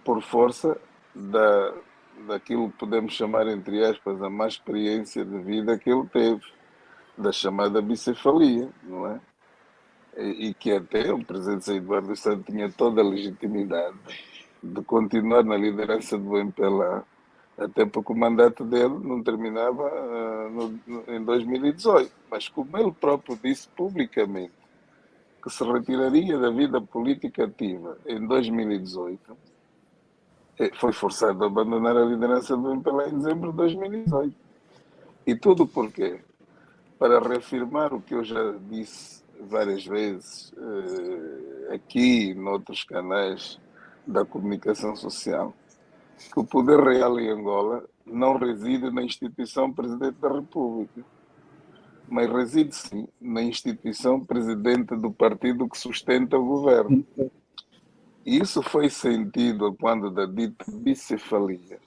G: Por força daquilo que podemos chamar, entre aspas, a má experiência de vida que ele teve, da chamada bicefalia, não é? E que até o presidente Zé Eduardo dos Santos tinha toda a legitimidade de continuar na liderança do MPLA, até porque o mandato dele não terminava em 2018. Mas como ele próprio disse publicamente que se retiraria da vida política ativa em 2018, foi forçado a abandonar a liderança do MPLA em dezembro de 2018. E tudo por quê? Para reafirmar o que eu já disse várias vezes aqui e noutros canais da comunicação social, que o poder real em Angola não reside na instituição Presidente da República, mas reside sim na instituição Presidente do partido que sustenta o governo. E isso foi sentido quando da dita bicefalia,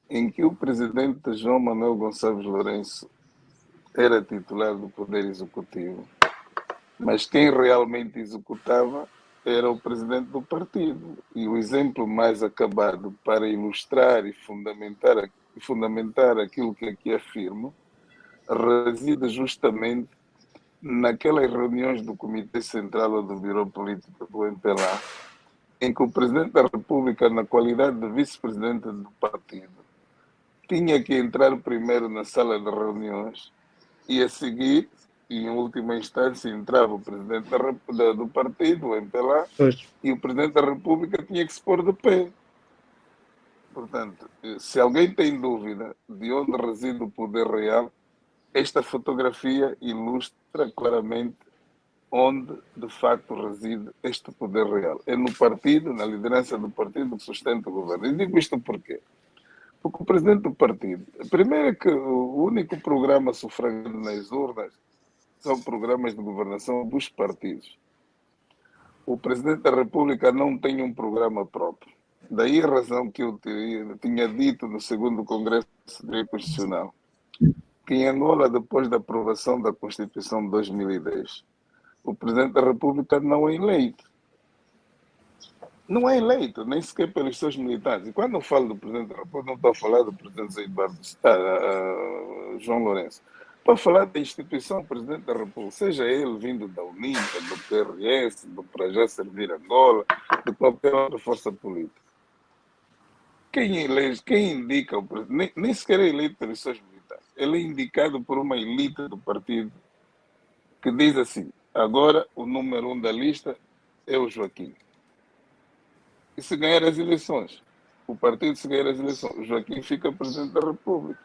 G: em que o presidente João Manuel Gonçalves Lourenço era titular do Poder Executivo, mas quem realmente executava era o presidente do partido. E o exemplo mais acabado para ilustrar e fundamentar aquilo que aqui afirmo reside justamente naquelas reuniões do Comitê Central ou do Biro Político do MPLA, em que o Presidente da República, na qualidade de vice-presidente do partido, tinha que entrar primeiro na sala de reuniões e a seguir, em última instância, entrava o Presidente do partido, o MPLA, e o Presidente da República tinha que se pôr de pé. Portanto, se alguém tem dúvida de onde reside o poder real, esta fotografia ilustra claramente onde, de facto, reside este poder real. É no partido, na liderança do partido que sustenta o governo. E digo isto porquê? Porque o presidente do partido, primeiro é que o único programa sufragado nas urnas são programas de governação dos partidos. O presidente da República não tem um programa próprio. Daí a razão que eu tinha dito no segundo Congresso Constitucional, que em Angola, depois da aprovação da Constituição de 2010, o Presidente da República não é eleito. Não é eleito, nem sequer pelos seus militantes. E quando eu falo do Presidente da República, não estou a falar do Presidente Zé Eduardo João Lourenço. Estou a falar da instituição Presidente da República, seja ele vindo da UNITA, do PRS, do Projeto Servir Angola, de qualquer outra força política. Quem elege, quem indica o presidente, nem sequer é eleito pelos seus militantes. ele é indicado por uma elite do partido que diz assim: agora o número 1 da lista é o Joaquim. E se ganhar as eleições, o partido se ganhar as eleições, o Joaquim fica presidente da República.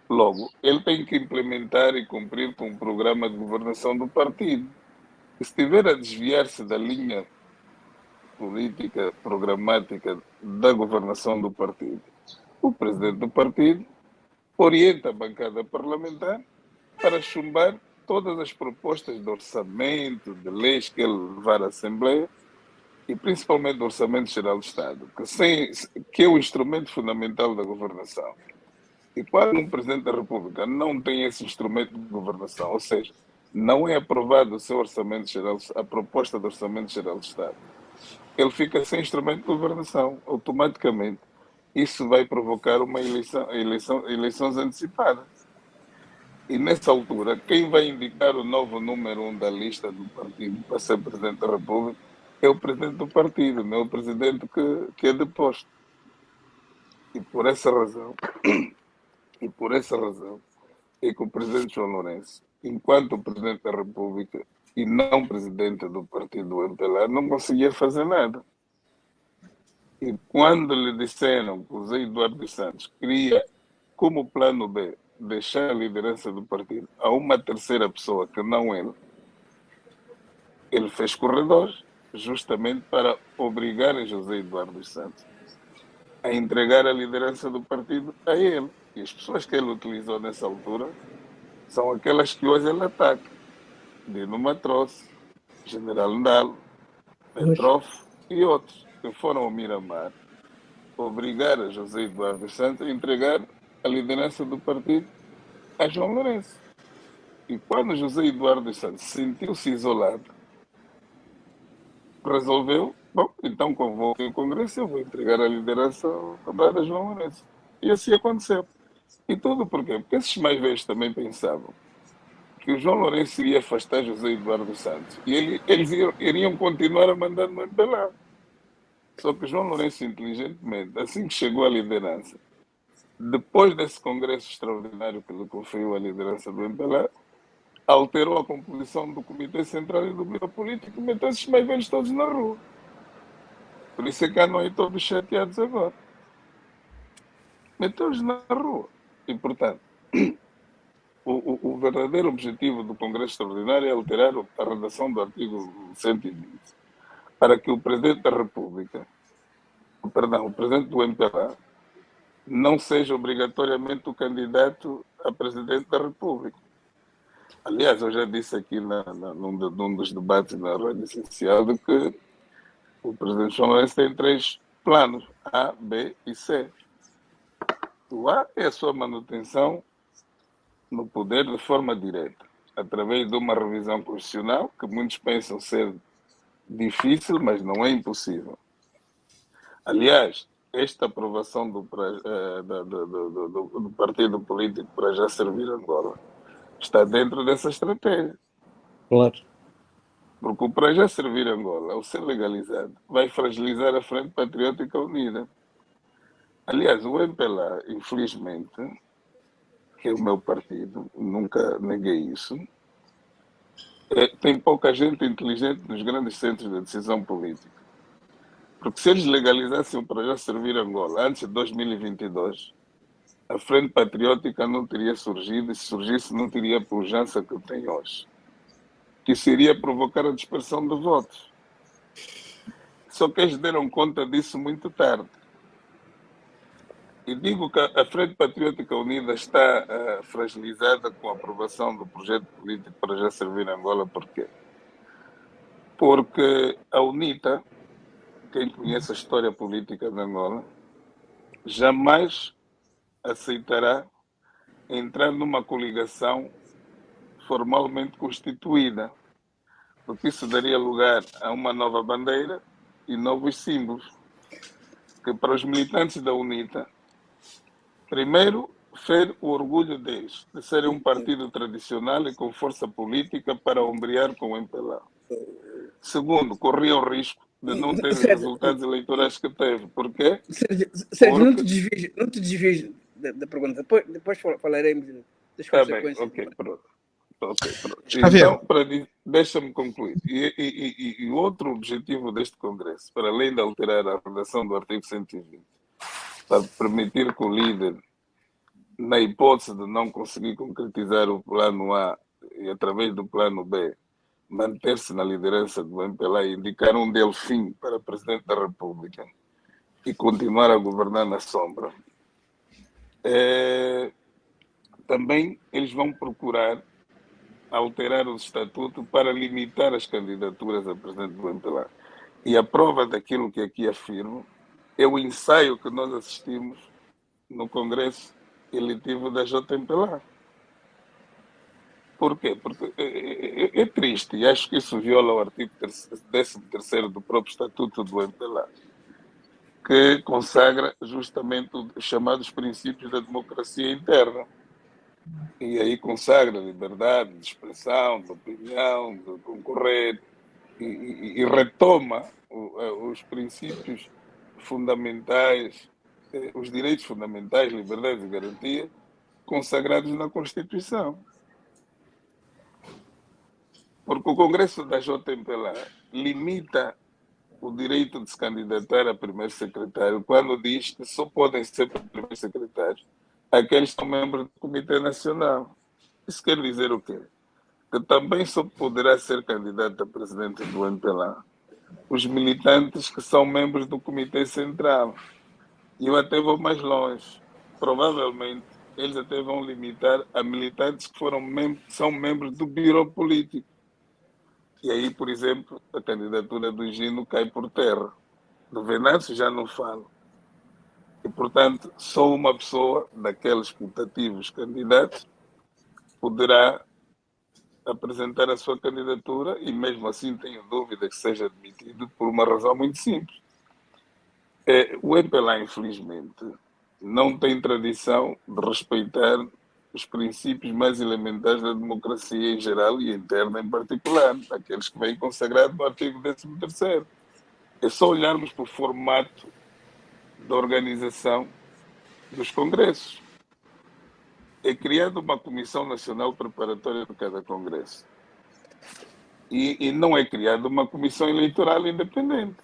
G: Logo, ele tem que implementar e cumprir com o programa de governação do partido. E se estiver a desviar-se da linha política, programática da governação do partido, o presidente do partido orienta a bancada parlamentar para chumbar todas as propostas de orçamento, de leis que ele levar à Assembleia, e principalmente do Orçamento Geral do Estado, que é o instrumento fundamental da governação. E quando um Presidente da República não tem esse instrumento de governação, ou seja, não é aprovado o seu Orçamento Geral, a proposta do Orçamento Geral do Estado, ele fica sem instrumento de governação, automaticamente. Isso vai provocar uma eleições antecipadas. E nessa altura, quem vai indicar o novo número 1 da lista do partido para ser Presidente da República é o Presidente do partido, não é o Presidente que é deposto. E por essa razão é que o Presidente João Lourenço, enquanto Presidente da República e não Presidente do partido MPLA, não conseguia fazer nada. E quando lhe disseram que o Zé Eduardo dos Santos queria, como plano B, deixar a liderança do partido a uma terceira pessoa que não ele fez corredores justamente para obrigar a José Eduardo dos Santos a entregar a liderança do partido a ele. E as pessoas que ele utilizou nessa altura são aquelas que hoje ele ataca. Dino Matroce, General Ndalo, Petrov e outros que foram ao Miramar obrigar a José Eduardo dos Santos a entregar a liderança do partido a João Lourenço. E quando José Eduardo dos Santos sentiu-se isolado, resolveu, bom, então convoquei o Congresso, eu vou entregar a liderança ao camarada João Lourenço. E assim aconteceu. E tudo por quê? Porque esses mais velhos também pensavam que o João Lourenço iria afastar José Eduardo dos Santos. E eles iriam continuar a mandar no MPLA. Só que João Lourenço, inteligentemente, assim que chegou à liderança, depois desse congresso extraordinário que lhe conferiu a liderança do MPLA, alterou a composição do Comitê Central e do Biro Político e meteu esses mais velhos todos na rua. Por isso é que andam aí todos chateados agora. Meteu-os na rua. E, portanto, o verdadeiro objetivo do Congresso Extraordinário é alterar a redação do artigo 120 para que o Presidente da República, o Presidente do MPLA, não seja obrigatoriamente o candidato a Presidente da República. Aliás, eu já disse aqui num dos debates na Rádio Essencial de que o Presidente João Lourenço tem 3 planos, A, B e C. O A é a sua manutenção no poder de forma direta, através de uma revisão constitucional, que muitos pensam ser difícil, mas não é impossível. Aliás, esta aprovação do partido político para já servir Angola está dentro dessa estratégia.
B: Claro.
G: Porque o para já servir Angola, ao ser legalizado, vai fragilizar a Frente Patriótica Unida. Aliás, o MPLA, infelizmente, que é o meu partido, nunca neguei isso, tem pouca gente inteligente nos grandes centros de decisão política. Porque se eles legalizassem o para já servir Angola antes de 2022, a Frente Patriótica não teria surgido, e se surgisse não teria a pujança que tem hoje, que isso iria provocar a dispersão de votos. Só que eles deram conta disso muito tarde. E digo que a Frente Patriótica Unida está fragilizada com a aprovação do projeto político para já servir Angola. Por quê? Porque a UNITA, quem conhece a história política de Angola, jamais aceitará entrar numa coligação formalmente constituída, porque isso daria lugar a uma nova bandeira e novos símbolos, que para os militantes da UNITA, primeiro, fere o orgulho deles de serem um partido tradicional e com força política para ombrear com o MPLA. Segundo, corria o risco de não ter os resultados eleitorais que teve. Por quê?
D: Sérgio, não te desvies da pergunta. Depois falaremos das
G: Está bem,
D: consequências.
G: ok, pronto.
A: Javier.
G: Então, deixa-me concluir. E o outro objetivo deste Congresso, para além de alterar a redação do artigo 120, para permitir que o líder, na hipótese de não conseguir concretizar o plano A e através do plano B, manter-se na liderança do MPLA e indicar um delfim para Presidente da República e continuar a governar na sombra, também eles vão procurar alterar o estatuto para limitar as candidaturas a presidente do MPLA. E a prova daquilo que aqui afirmo é o ensaio que nós assistimos no Congresso eletivo da JMPLA. Por quê? Porque é triste, e acho que isso viola o artigo 13º do próprio Estatuto do MPLA, que consagra justamente os chamados princípios da democracia interna. E aí consagra a liberdade de expressão, de opinião, de concorrer, e retoma os princípios fundamentais, os direitos fundamentais, liberdades e garantias, consagrados na Constituição. Porque o Congresso da JMPLA limita o direito de se candidatar a primeiro secretário quando diz que só podem ser primeiros secretários aqueles que são membros do Comitê Nacional. Isso quer dizer o quê? Que também só poderá ser candidato a presidente do MPLA os militantes que são membros do Comitê Central. E eu até vou mais longe. Provavelmente, eles até vão limitar a militantes que são membros do Biro Político. E aí, por exemplo, a candidatura do Gino cai por terra. Do Venâncio já não falo. E, portanto, só uma pessoa daqueles putativos candidatos poderá apresentar a sua candidatura e, mesmo assim, tenho dúvida que seja admitido por uma razão muito simples. O MPLA, infelizmente, não tem tradição de respeitar os princípios mais elementares da democracia em geral e interna em particular, aqueles que vêm consagrados no artigo 13º. É só olharmos para o formato da organização dos congressos. É criada uma Comissão Nacional Preparatória de cada congresso. E não é criada uma comissão eleitoral independente,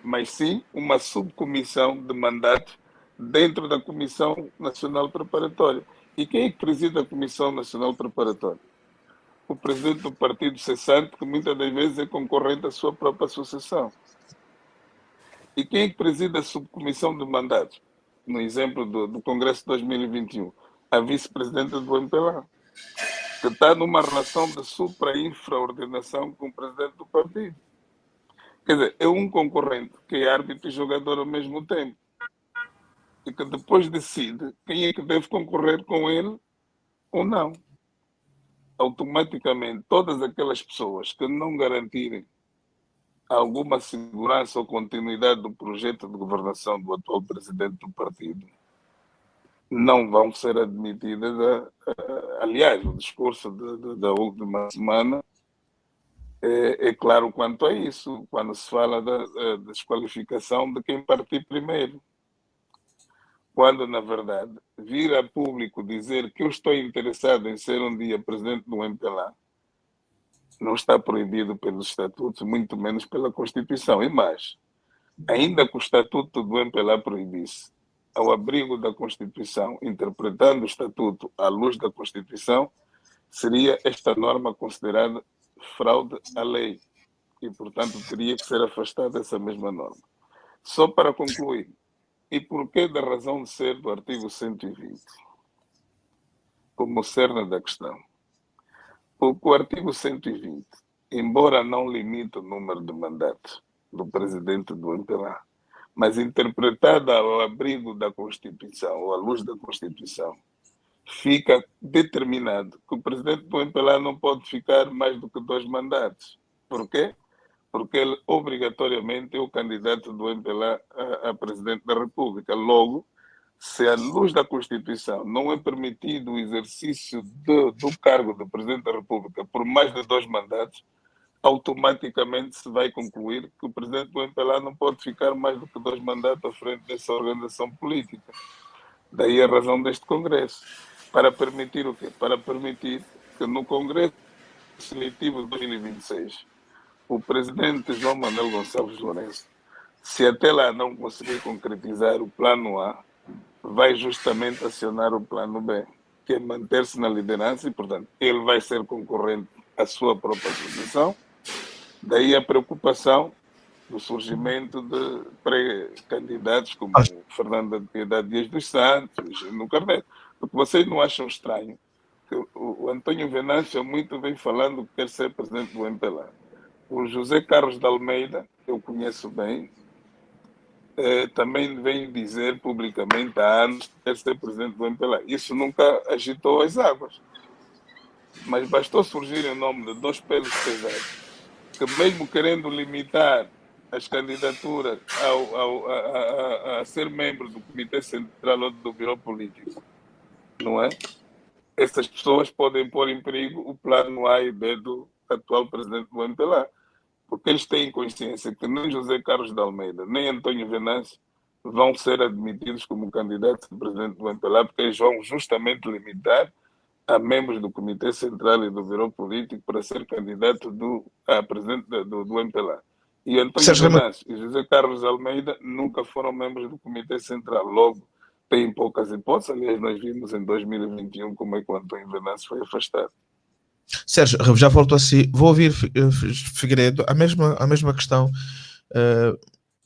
G: mas sim uma subcomissão de mandato dentro da Comissão Nacional Preparatória. E quem é que preside a Comissão Nacional Preparatória? O presidente do partido cessante, que muitas das vezes é concorrente à sua própria associação. E quem é que preside a subcomissão de mandatos? No exemplo do Congresso de 2021, a vice-presidenta do MPLA, que está numa relação de supra-infraordenação com o presidente do partido. Quer dizer, é um concorrente que é árbitro e jogador ao mesmo tempo. E que depois decide quem é que deve concorrer com ele ou não. Automaticamente, todas aquelas pessoas que não garantirem alguma segurança ou continuidade do projeto de governação do atual presidente do partido não vão ser admitidas. Aliás, o discurso da última semana é claro quanto a isso, quando se fala da desqualificação de quem partir primeiro. Quando, na verdade, vir a público dizer que eu estou interessado em ser um dia presidente do MPLA, não está proibido pelos estatutos, muito menos pela Constituição. E mais, ainda que o estatuto do MPLA proibisse, ao abrigo da Constituição, interpretando o estatuto à luz da Constituição, seria esta norma considerada fraude à lei e, portanto, teria que ser afastada essa mesma norma. Só para concluir, e por que da razão de ser do artigo 120? Como cerne da questão. Porque o artigo 120, embora não limite o número de mandatos do presidente do MPLA, mas interpretada ao abrigo da Constituição, ou à luz da Constituição, fica determinado que o presidente do MPLA não pode ficar mais do que 2 mandatos. Por quê? Porque ele obrigatoriamente é o candidato do MPLA a presidente da República. Logo, se à luz da Constituição não é permitido o exercício do cargo de presidente da República por mais de 2 mandatos, automaticamente se vai concluir que o presidente do MPLA não pode ficar mais do que 2 mandatos à frente dessa organização política. Daí a razão deste Congresso. Para permitir o quê? Para permitir que no Congresso seletivo de 2026, o presidente João Manuel Gonçalves Lourenço, se até lá não conseguir concretizar o plano A, vai justamente acionar o plano B, que é manter-se na liderança e, portanto, ele vai ser concorrente à sua própria posição. Daí a preocupação do surgimento de pré-candidatos como Fernando Piedade Dias dos Santos, no Carneiro. Porque vocês não acham estranho que o António Venâncio muito vem falando que quer ser presidente do MPLA. O José Carlos de Almeida, que eu conheço bem, também vem dizer publicamente há anos que quer ser presidente do MPLA. Isso nunca agitou as águas. Mas bastou surgir o nome de dois pelos pesados, que mesmo querendo limitar as candidaturas a ser membro do Comitê Central ou do Biro Político, não é? Essas pessoas podem pôr em perigo o plano A e B do atual presidente do MPLA, porque eles têm consciência que nem José Carlos de Almeida, nem António Venâncio vão ser admitidos como candidatos a presidente do MPLA, porque eles vão justamente limitar a membros do Comitê Central e do Biro Político para ser candidato a presidente do MPLA. E António Venâncio e José Carlos de Almeida nunca foram membros do Comitê Central, logo têm poucas hipóteses. Aliás, nós vimos em 2021 como é que o António Venâncio foi afastado.
A: Sérgio, já volto assim. Vou ouvir Figueiredo. A mesma questão.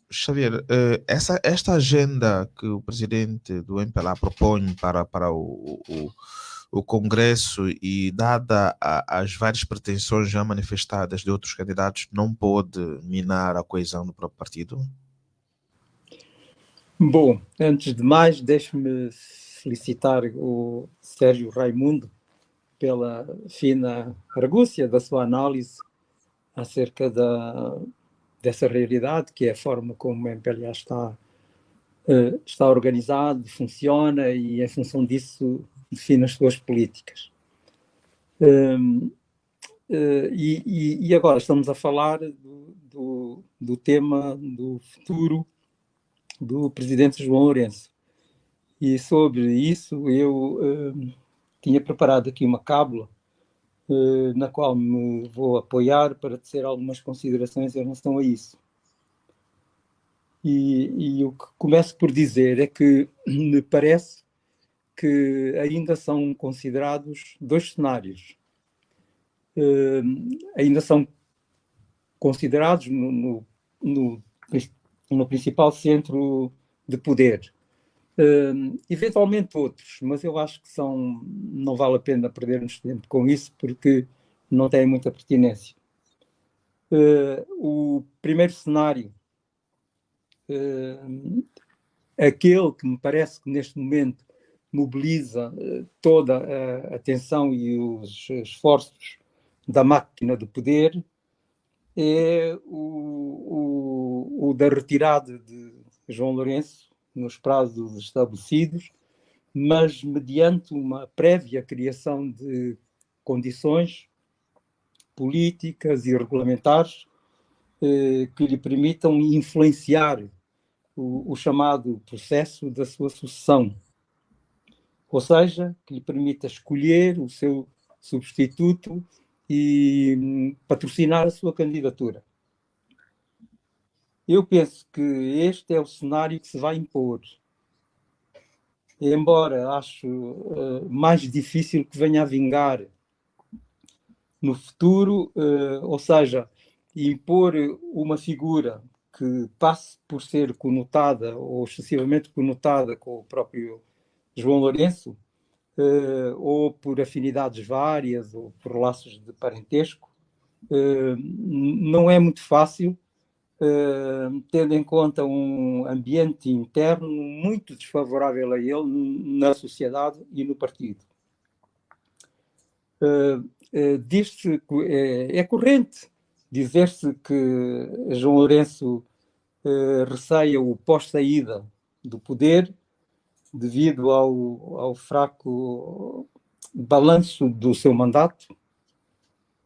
A: Xavier, esta agenda que o presidente do MPLA propõe para o Congresso e dada as várias pretensões já manifestadas de outros candidatos, não pode minar a coesão do próprio partido?
B: Bom, antes de mais, deixe-me felicitar o Sérgio Raimundo pela fina argúcia da sua análise acerca dessa realidade, que é a forma como o MPLA está organizado, funciona e, em função disso, define as suas políticas. E agora estamos a falar do tema do futuro do presidente João Lourenço. E sobre isso eu tinha preparado aqui uma cábula na qual me vou apoiar para tecer algumas considerações em relação a isso. E o que começo por dizer é que me parece que ainda são considerados dois cenários. Ainda são considerados no principal centro de poder. Eventualmente outros, mas eu acho que não vale a pena perdermos tempo com isso, porque não tem muita pertinência. O primeiro cenário, aquele que me parece que neste momento mobiliza toda a atenção e os esforços da máquina do poder, é o da retirada de João Lourenço nos prazos estabelecidos, mas mediante uma prévia criação de condições políticas e regulamentares que lhe permitam influenciar o chamado processo da sua sucessão, ou seja, que lhe permita escolher o seu substituto e patrocinar a sua candidatura. Eu penso que este é o cenário que se vai impor, embora acho mais difícil que venha a vingar no futuro, ou seja, impor uma figura que passe por ser conotada ou excessivamente conotada com o próprio João Lourenço, ou por afinidades várias, ou por laços de parentesco, não é muito fácil, tendo em conta um ambiente interno muito desfavorável a ele na sociedade e no partido. Diz-se que é corrente dizer-se que João Lourenço receia o pós-saída do poder devido ao fraco balanço do seu mandato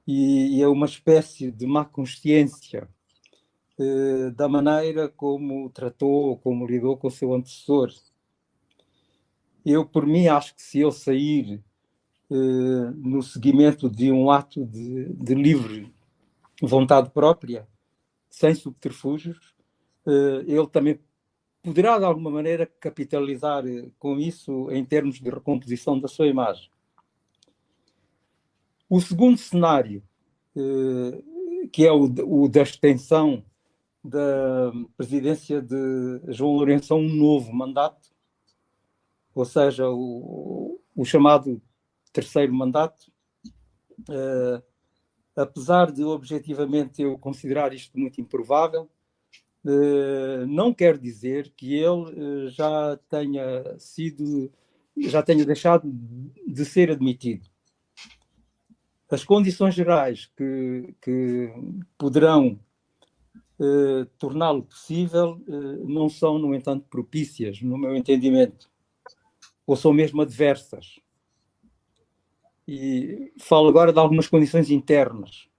B: e a uma espécie de má consciência da maneira como tratou ou como lidou com o seu antecessor. Eu, por mim, acho que se eu sair no seguimento de um ato de livre vontade própria, sem subterfúgios, ele também poderá, de alguma maneira, capitalizar com isso em termos de recomposição da sua imagem. O segundo cenário, que é o da extensão da presidência de João Lourenço a um novo mandato, ou seja, o chamado terceiro mandato, apesar de objetivamente eu considerar isto muito improvável, não quer dizer que ele já tenha deixado de ser admitido. As condições gerais que poderão torná-lo possível não são, no entanto, propícias, no meu entendimento, ou são mesmo adversas. E falo agora de algumas condições internas.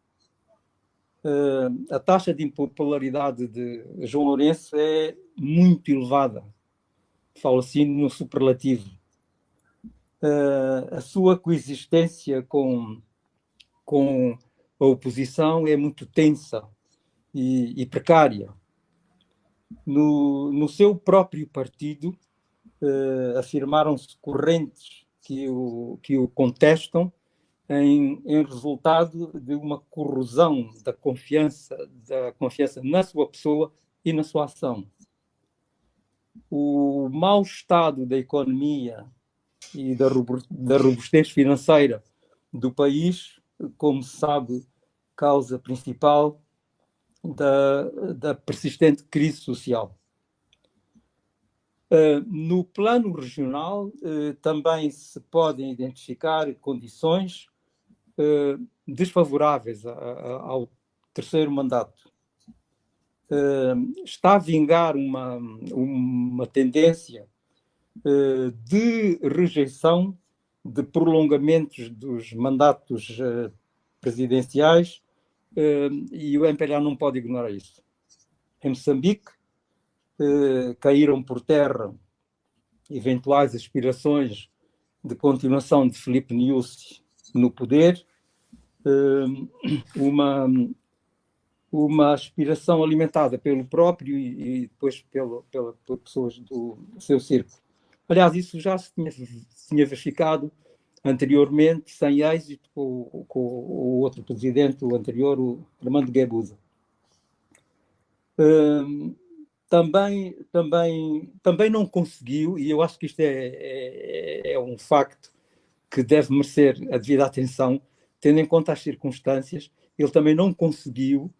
B: A taxa de impopularidade de João Lourenço é muito elevada. Falo assim no superlativo. A sua coexistência com a oposição é muito tensa e precária. No seu próprio partido, afirmaram-se correntes que o contestam em resultado de uma corrosão da confiança na sua pessoa e na sua ação. O mau estado da economia e da robustez financeira do país, como se sabe, causa principal da persistente crise social. No plano regional, também se podem identificar condições desfavoráveis ao terceiro mandato. Está a vingar uma tendência de rejeição de prolongamentos dos mandatos presidenciais e o MPLA não pode ignorar isso. Em Moçambique, caíram por terra eventuais aspirações de continuação de Filipe Nyusi no poder, uma aspiração alimentada pelo próprio e depois por pessoas do seu círculo. Aliás, isso já se tinha verificado anteriormente, sem êxito, com o outro presidente, o anterior, o Armando Guebuza. Também não conseguiu, e eu acho que isto é um facto que deve merecer a devida atenção, tendo em conta as circunstâncias, ele também não conseguiu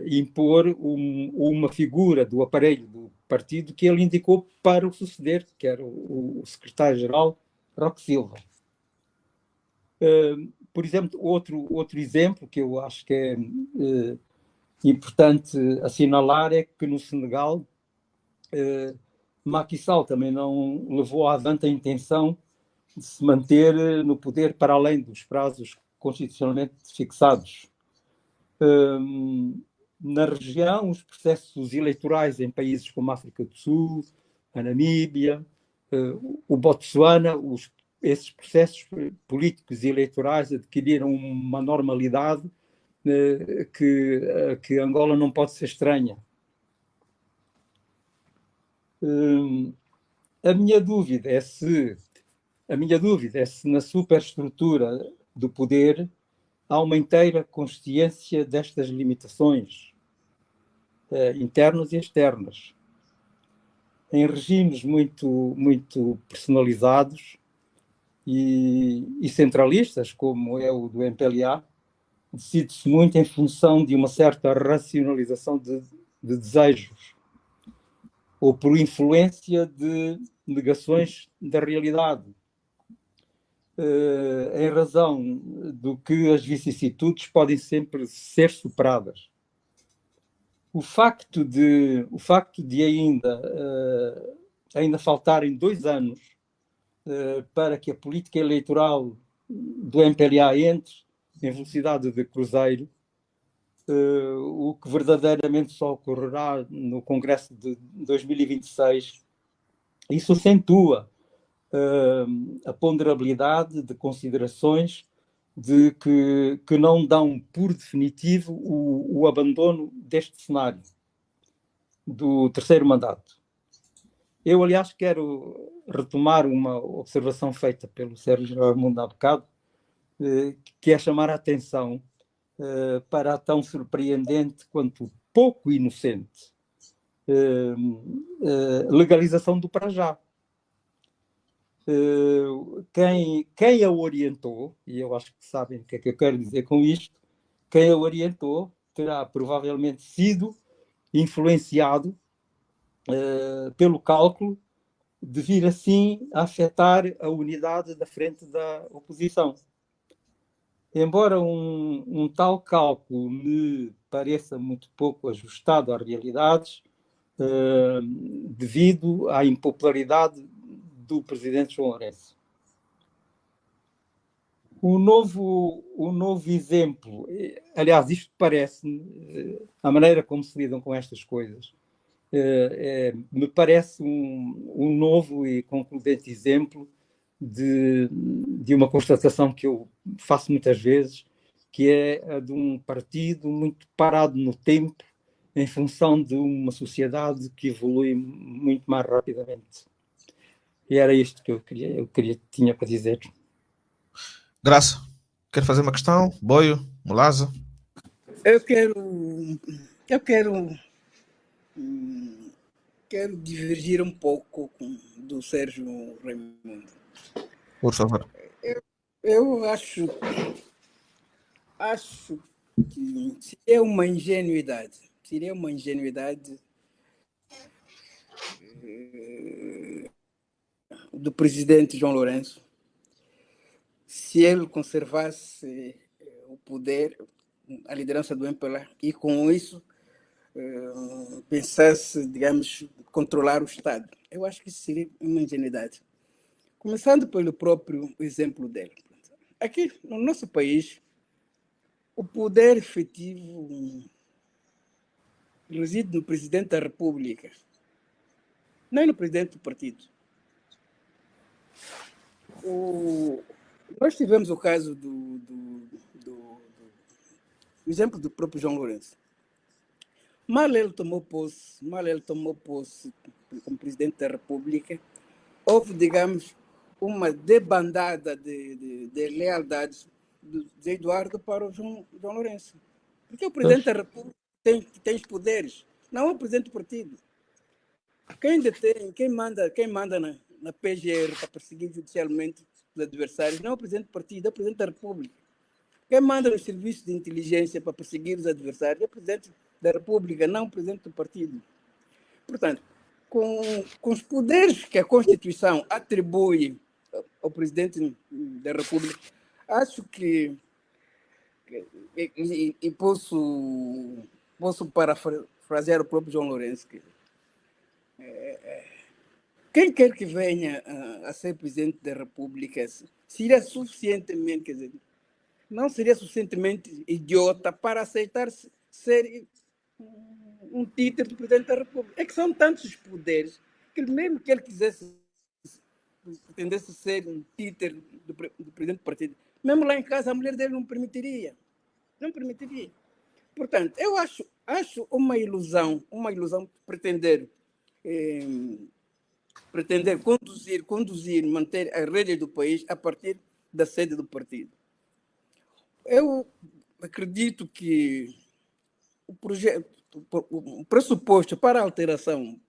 B: impor uma figura do aparelho do partido que ele indicou para o suceder, que era o secretário-geral Roque Silva. Por exemplo, outro exemplo que eu acho que é importante assinalar é que no Senegal Macky Sall também não levou avante a intenção de se manter no poder para além dos prazos constitucionalmente fixados. Na região, os processos eleitorais em países como a África do Sul, a Namíbia, o Botsuana, esses processos políticos e eleitorais adquiriram uma normalidade que Angola não pode ser estranha. A minha dúvida é se na superestrutura do poder há uma inteira consciência destas limitações internas e externas. Em regimes muito, muito personalizados e centralistas, como é o do MPLA, decide-se muito em função de uma certa racionalização de desejos ou por influência de negações da realidade, em razão do que as vicissitudes podem sempre ser superadas. O facto de ainda faltarem 2 anos para que a política eleitoral do MPLA entre em velocidade de cruzeiro, o que verdadeiramente só ocorrerá no Congresso de 2026, isso acentua a ponderabilidade de considerações que não dão por definitivo o abandono deste cenário do terceiro mandato. Eu, aliás, quero retomar uma observação feita pelo Sérgio Raimundo há bocado, que é chamar a atenção para a tão surpreendente quanto pouco inocente legalização do para já. Quem a orientou, e eu acho que sabem o que é que eu quero dizer com isto, quem a orientou terá provavelmente sido influenciado pelo cálculo de vir assim a afetar a unidade da frente da oposição. Embora um tal cálculo me pareça muito pouco ajustado às realidades, devido à impopularidade do presidente João Lourenço. O novo exemplo, aliás, isto parece-me, a maneira como se lidam com estas coisas, me parece um novo e concludente exemplo de uma constatação que eu faço muitas vezes, que é a de um partido muito parado no tempo em função de uma sociedade que evolui muito mais rapidamente. E era isto que tinha para dizer.
A: Graça, quer fazer uma questão? Boio, Mulaza?
D: Eu quero divergir um pouco do Sérgio Raimundo.
A: Por favor.
D: Eu acho que seria uma ingenuidade do presidente João Lourenço se ele conservasse o poder, a liderança do MPLA, e com isso pensasse, digamos, controlar o Estado. Eu acho que isso seria uma ingenuidade. Começando pelo próprio exemplo dele. Aqui, no nosso país, o poder efetivo reside no presidente da República, não no presidente do partido. Nós tivemos o caso do exemplo do próprio João Lourenço. Mal ele tomou posse como presidente da República, houve, digamos, uma debandada de lealdades do Zé Eduardo para o João Lourenço. Porque o presidente da República tem os poderes, não é o presidente do partido. Quem manda na PGR para perseguir judicialmente os adversários não é o presidente do partido, é o presidente da República. Quem manda nos serviços de inteligência para perseguir os adversários é o presidente da República, não o presidente do partido. Portanto, com os poderes que a Constituição atribui ao presidente da República, acho que e posso parafrasear o próprio João Lourenço, quem quer que venha a ser presidente da República seria suficientemente, quer dizer, não seria suficientemente idiota para aceitar ser um título do presidente da República. É que são tantos os poderes que mesmo que ele pretendesse ser um título do presidente do partido, mesmo lá em casa a mulher dele não permitiria. Não permitiria. Portanto, eu acho uma ilusão pretender conduzir, manter a rede do país a partir da sede do partido. Eu acredito que o pressuposto para a alteração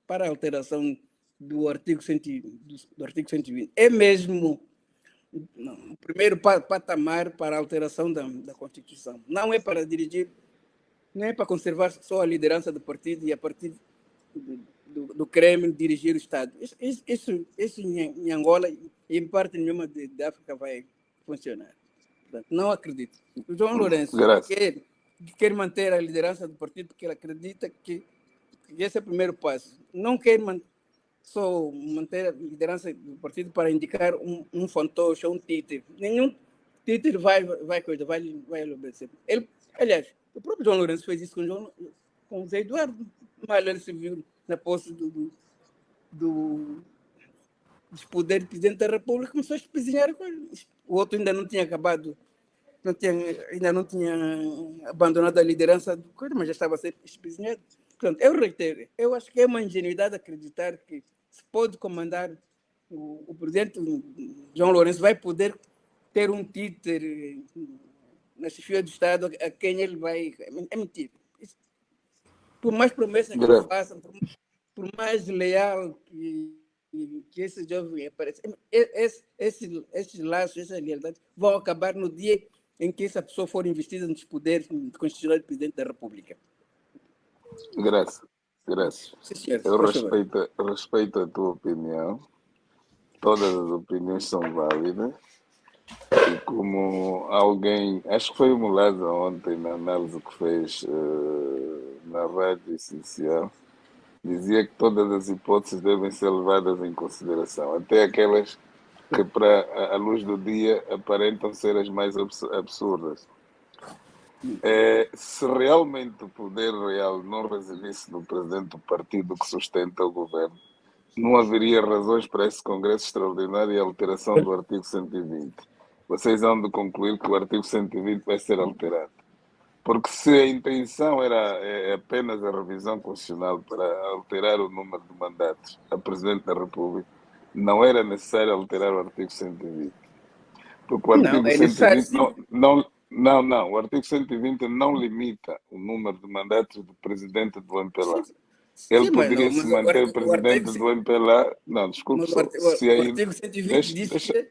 D: do artigo 120 é mesmo o primeiro patamar para a alteração da Constituição. Não é para dirigir, não é para conservar só a liderança do partido e a partir do Kremlin dirigir o Estado. Isso em Angola e em parte nenhuma da África vai funcionar. Portanto, não acredito. O João Lourenço quer manter a liderança do partido porque ele acredita que esse é o primeiro passo. Não quer só manter a liderança do partido para indicar um fantoche ou um títere. Nenhum títere vai obedecer. Aliás, o próprio João Lourenço fez isso com o Zé Eduardo. Mas ele se viu na posse do dos poderes do Presidente da República, começou a espezinhar com ele. O outro ainda não tinha acabado, ainda não tinha abandonado a liderança do coisa, mas já estava a ser espezinhado. Portanto, eu reitero, eu acho que é uma ingenuidade acreditar que se pode comandar o Presidente João Lourenço vai poder ter um títere na chefia do Estado a quem ele vai... É mentira. Por mais promessas que ele faça, por mais leal que esse jovem apareça, esses laços, essas lealdades vão acabar no dia em que essa pessoa for investida nos poderes constitucionais do Presidente da República.
G: Graças.
D: Sim,
G: Eu respeito a tua opinião. Todas as opiniões são válidas. E como alguém, acho que foi o Mulaza ontem, na análise que fez na Rádio Essencial, dizia que todas as hipóteses devem ser levadas em consideração, até aquelas que, para a luz do dia, aparentam ser as mais absurdas. Se realmente o poder real não residisse no presidente do partido que sustenta o governo, não haveria razões para esse Congresso Extraordinário e a alteração do artigo 120. Vocês hão de concluir que o artigo 120 vai ser alterado. Porque se a intenção era apenas a revisão constitucional para alterar o número de mandatos a Presidente da República, não era necessário alterar o artigo 120. Porque o artigo 120 não, o artigo 120 não limita o número de mandatos do Presidente do MPLA. Ele poderia se manter Presidente do MPLA. Não, desculpe.
D: O artigo 120 diz que...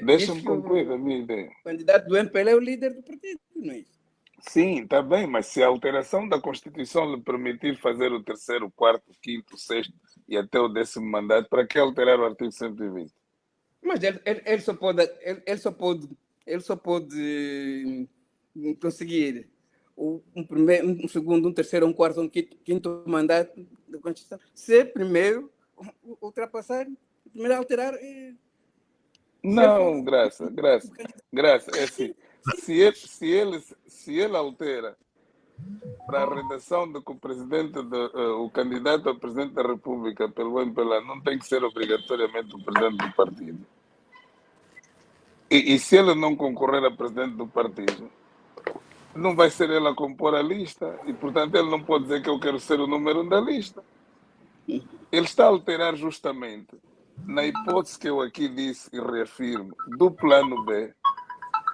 G: Deixa-me concluir a minha ideia.
D: O candidato do MPLA é o líder do partido, não é isso?
G: Sim, está bem, mas se a alteração da Constituição lhe permitir fazer o 3º, 4º, 5º, 6º e até o 10º mandato, para que alterar o artigo 120?
D: Mas ele só pode conseguir um primeiro, um segundo, um terceiro, um quarto, um quinto mandato da Constituição se primeiro ultrapassar, primeiro alterar...
G: Não, Graça, é assim. Se ele altera para a redação de que o candidato a Presidente da República pelo MPLA não tem que ser obrigatoriamente o Presidente do partido, e se ele não concorrer a Presidente do partido, não vai ser ele a compor a lista, e portanto ele não pode dizer que eu quero ser o número 1 da lista. Ele está a alterar justamente na hipótese que eu aqui disse e reafirmo, do plano B,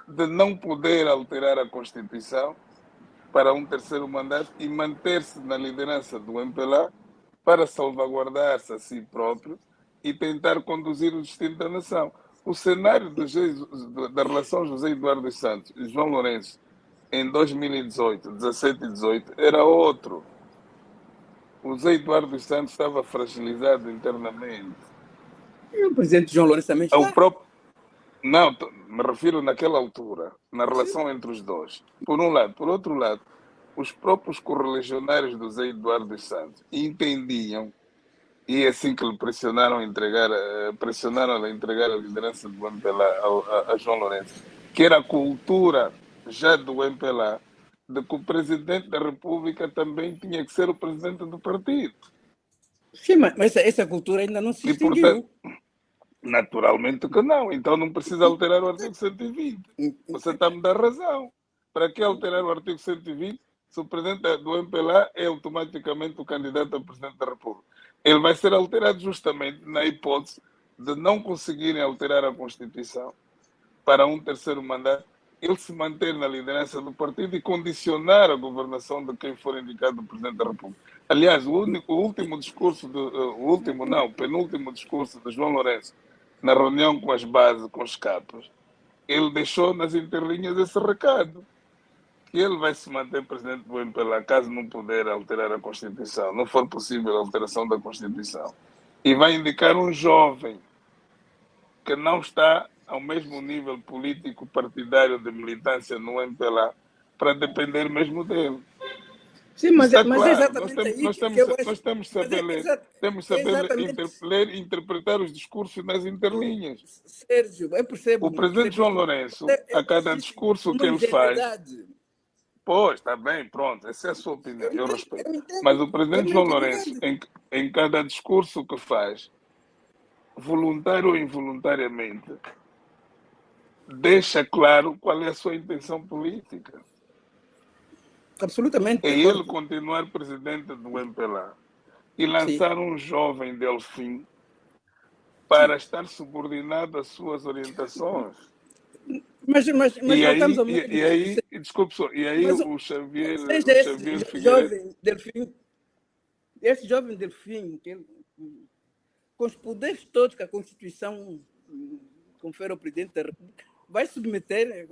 G: de não poder alterar a Constituição para um 3º mandato e manter-se na liderança do MPLA para salvaguardar-se a si próprio e tentar conduzir o destino da nação. O cenário da relação José Eduardo dos Santos e João Lourenço em 2018, 17 e 18 era outro. O José Eduardo dos Santos estava fragilizado internamente.
D: E o presidente João Lourenço também está.
G: Não, me refiro naquela altura, na relação entre os dois. Por um lado. Por outro lado, os próprios correligionários do José Eduardo dos Santos entendiam, e assim que lhe pressionaram a entregar a liderança do MPLA a João Lourenço, que era a cultura já do MPLA, de que o Presidente da República também tinha que ser o Presidente do partido.
D: Sim, mas essa cultura ainda não se extinguiu.
G: Portanto, naturalmente que não. Então não precisa alterar o artigo 120. Você está a me dar razão. Para que alterar o artigo 120 se o Presidente do MPLA é automaticamente o candidato a Presidente da República? Ele vai ser alterado justamente na hipótese de não conseguirem alterar a Constituição para um 3º mandato, ele se manter na liderança do partido e condicionar a governação de quem for indicado o Presidente da República. Aliás, o penúltimo discurso de João Lourenço na reunião com as bases, com os capos, ele deixou nas entrelinhas esse recado, que ele vai se manter Presidente do MPLA caso não puder alterar a Constituição, não for possível a alteração da Constituição, e vai indicar um jovem que não está ao mesmo nível político partidário de militância no MPLA para depender mesmo dele.
D: Sim, mas
G: claro.
D: é exatamente
G: nós temos que saber ler e interpretar os discursos nas interlinhas.
D: Sérgio, eu percebo.
G: O Presidente João Lourenço, a cada discurso que ele faz... Pois, está bem, pronto, essa é a sua opinião, eu respeito. Mas o Presidente João Lourenço, em cada discurso que faz, voluntário ou involuntariamente, deixa claro qual é a sua intenção política.
D: Absolutamente.
G: É ele continuar presidente do MPLA e lançar um jovem Delfim para estar subordinado às suas orientações.
D: Mas
G: E
D: voltamos ao
G: aí, desculpe só, e aí
D: Mas
G: o Xavier
D: esse
G: Figueiredo...
D: jovem Delfim, com os poderes todos que a Constituição confere ao Presidente da República, vai submeter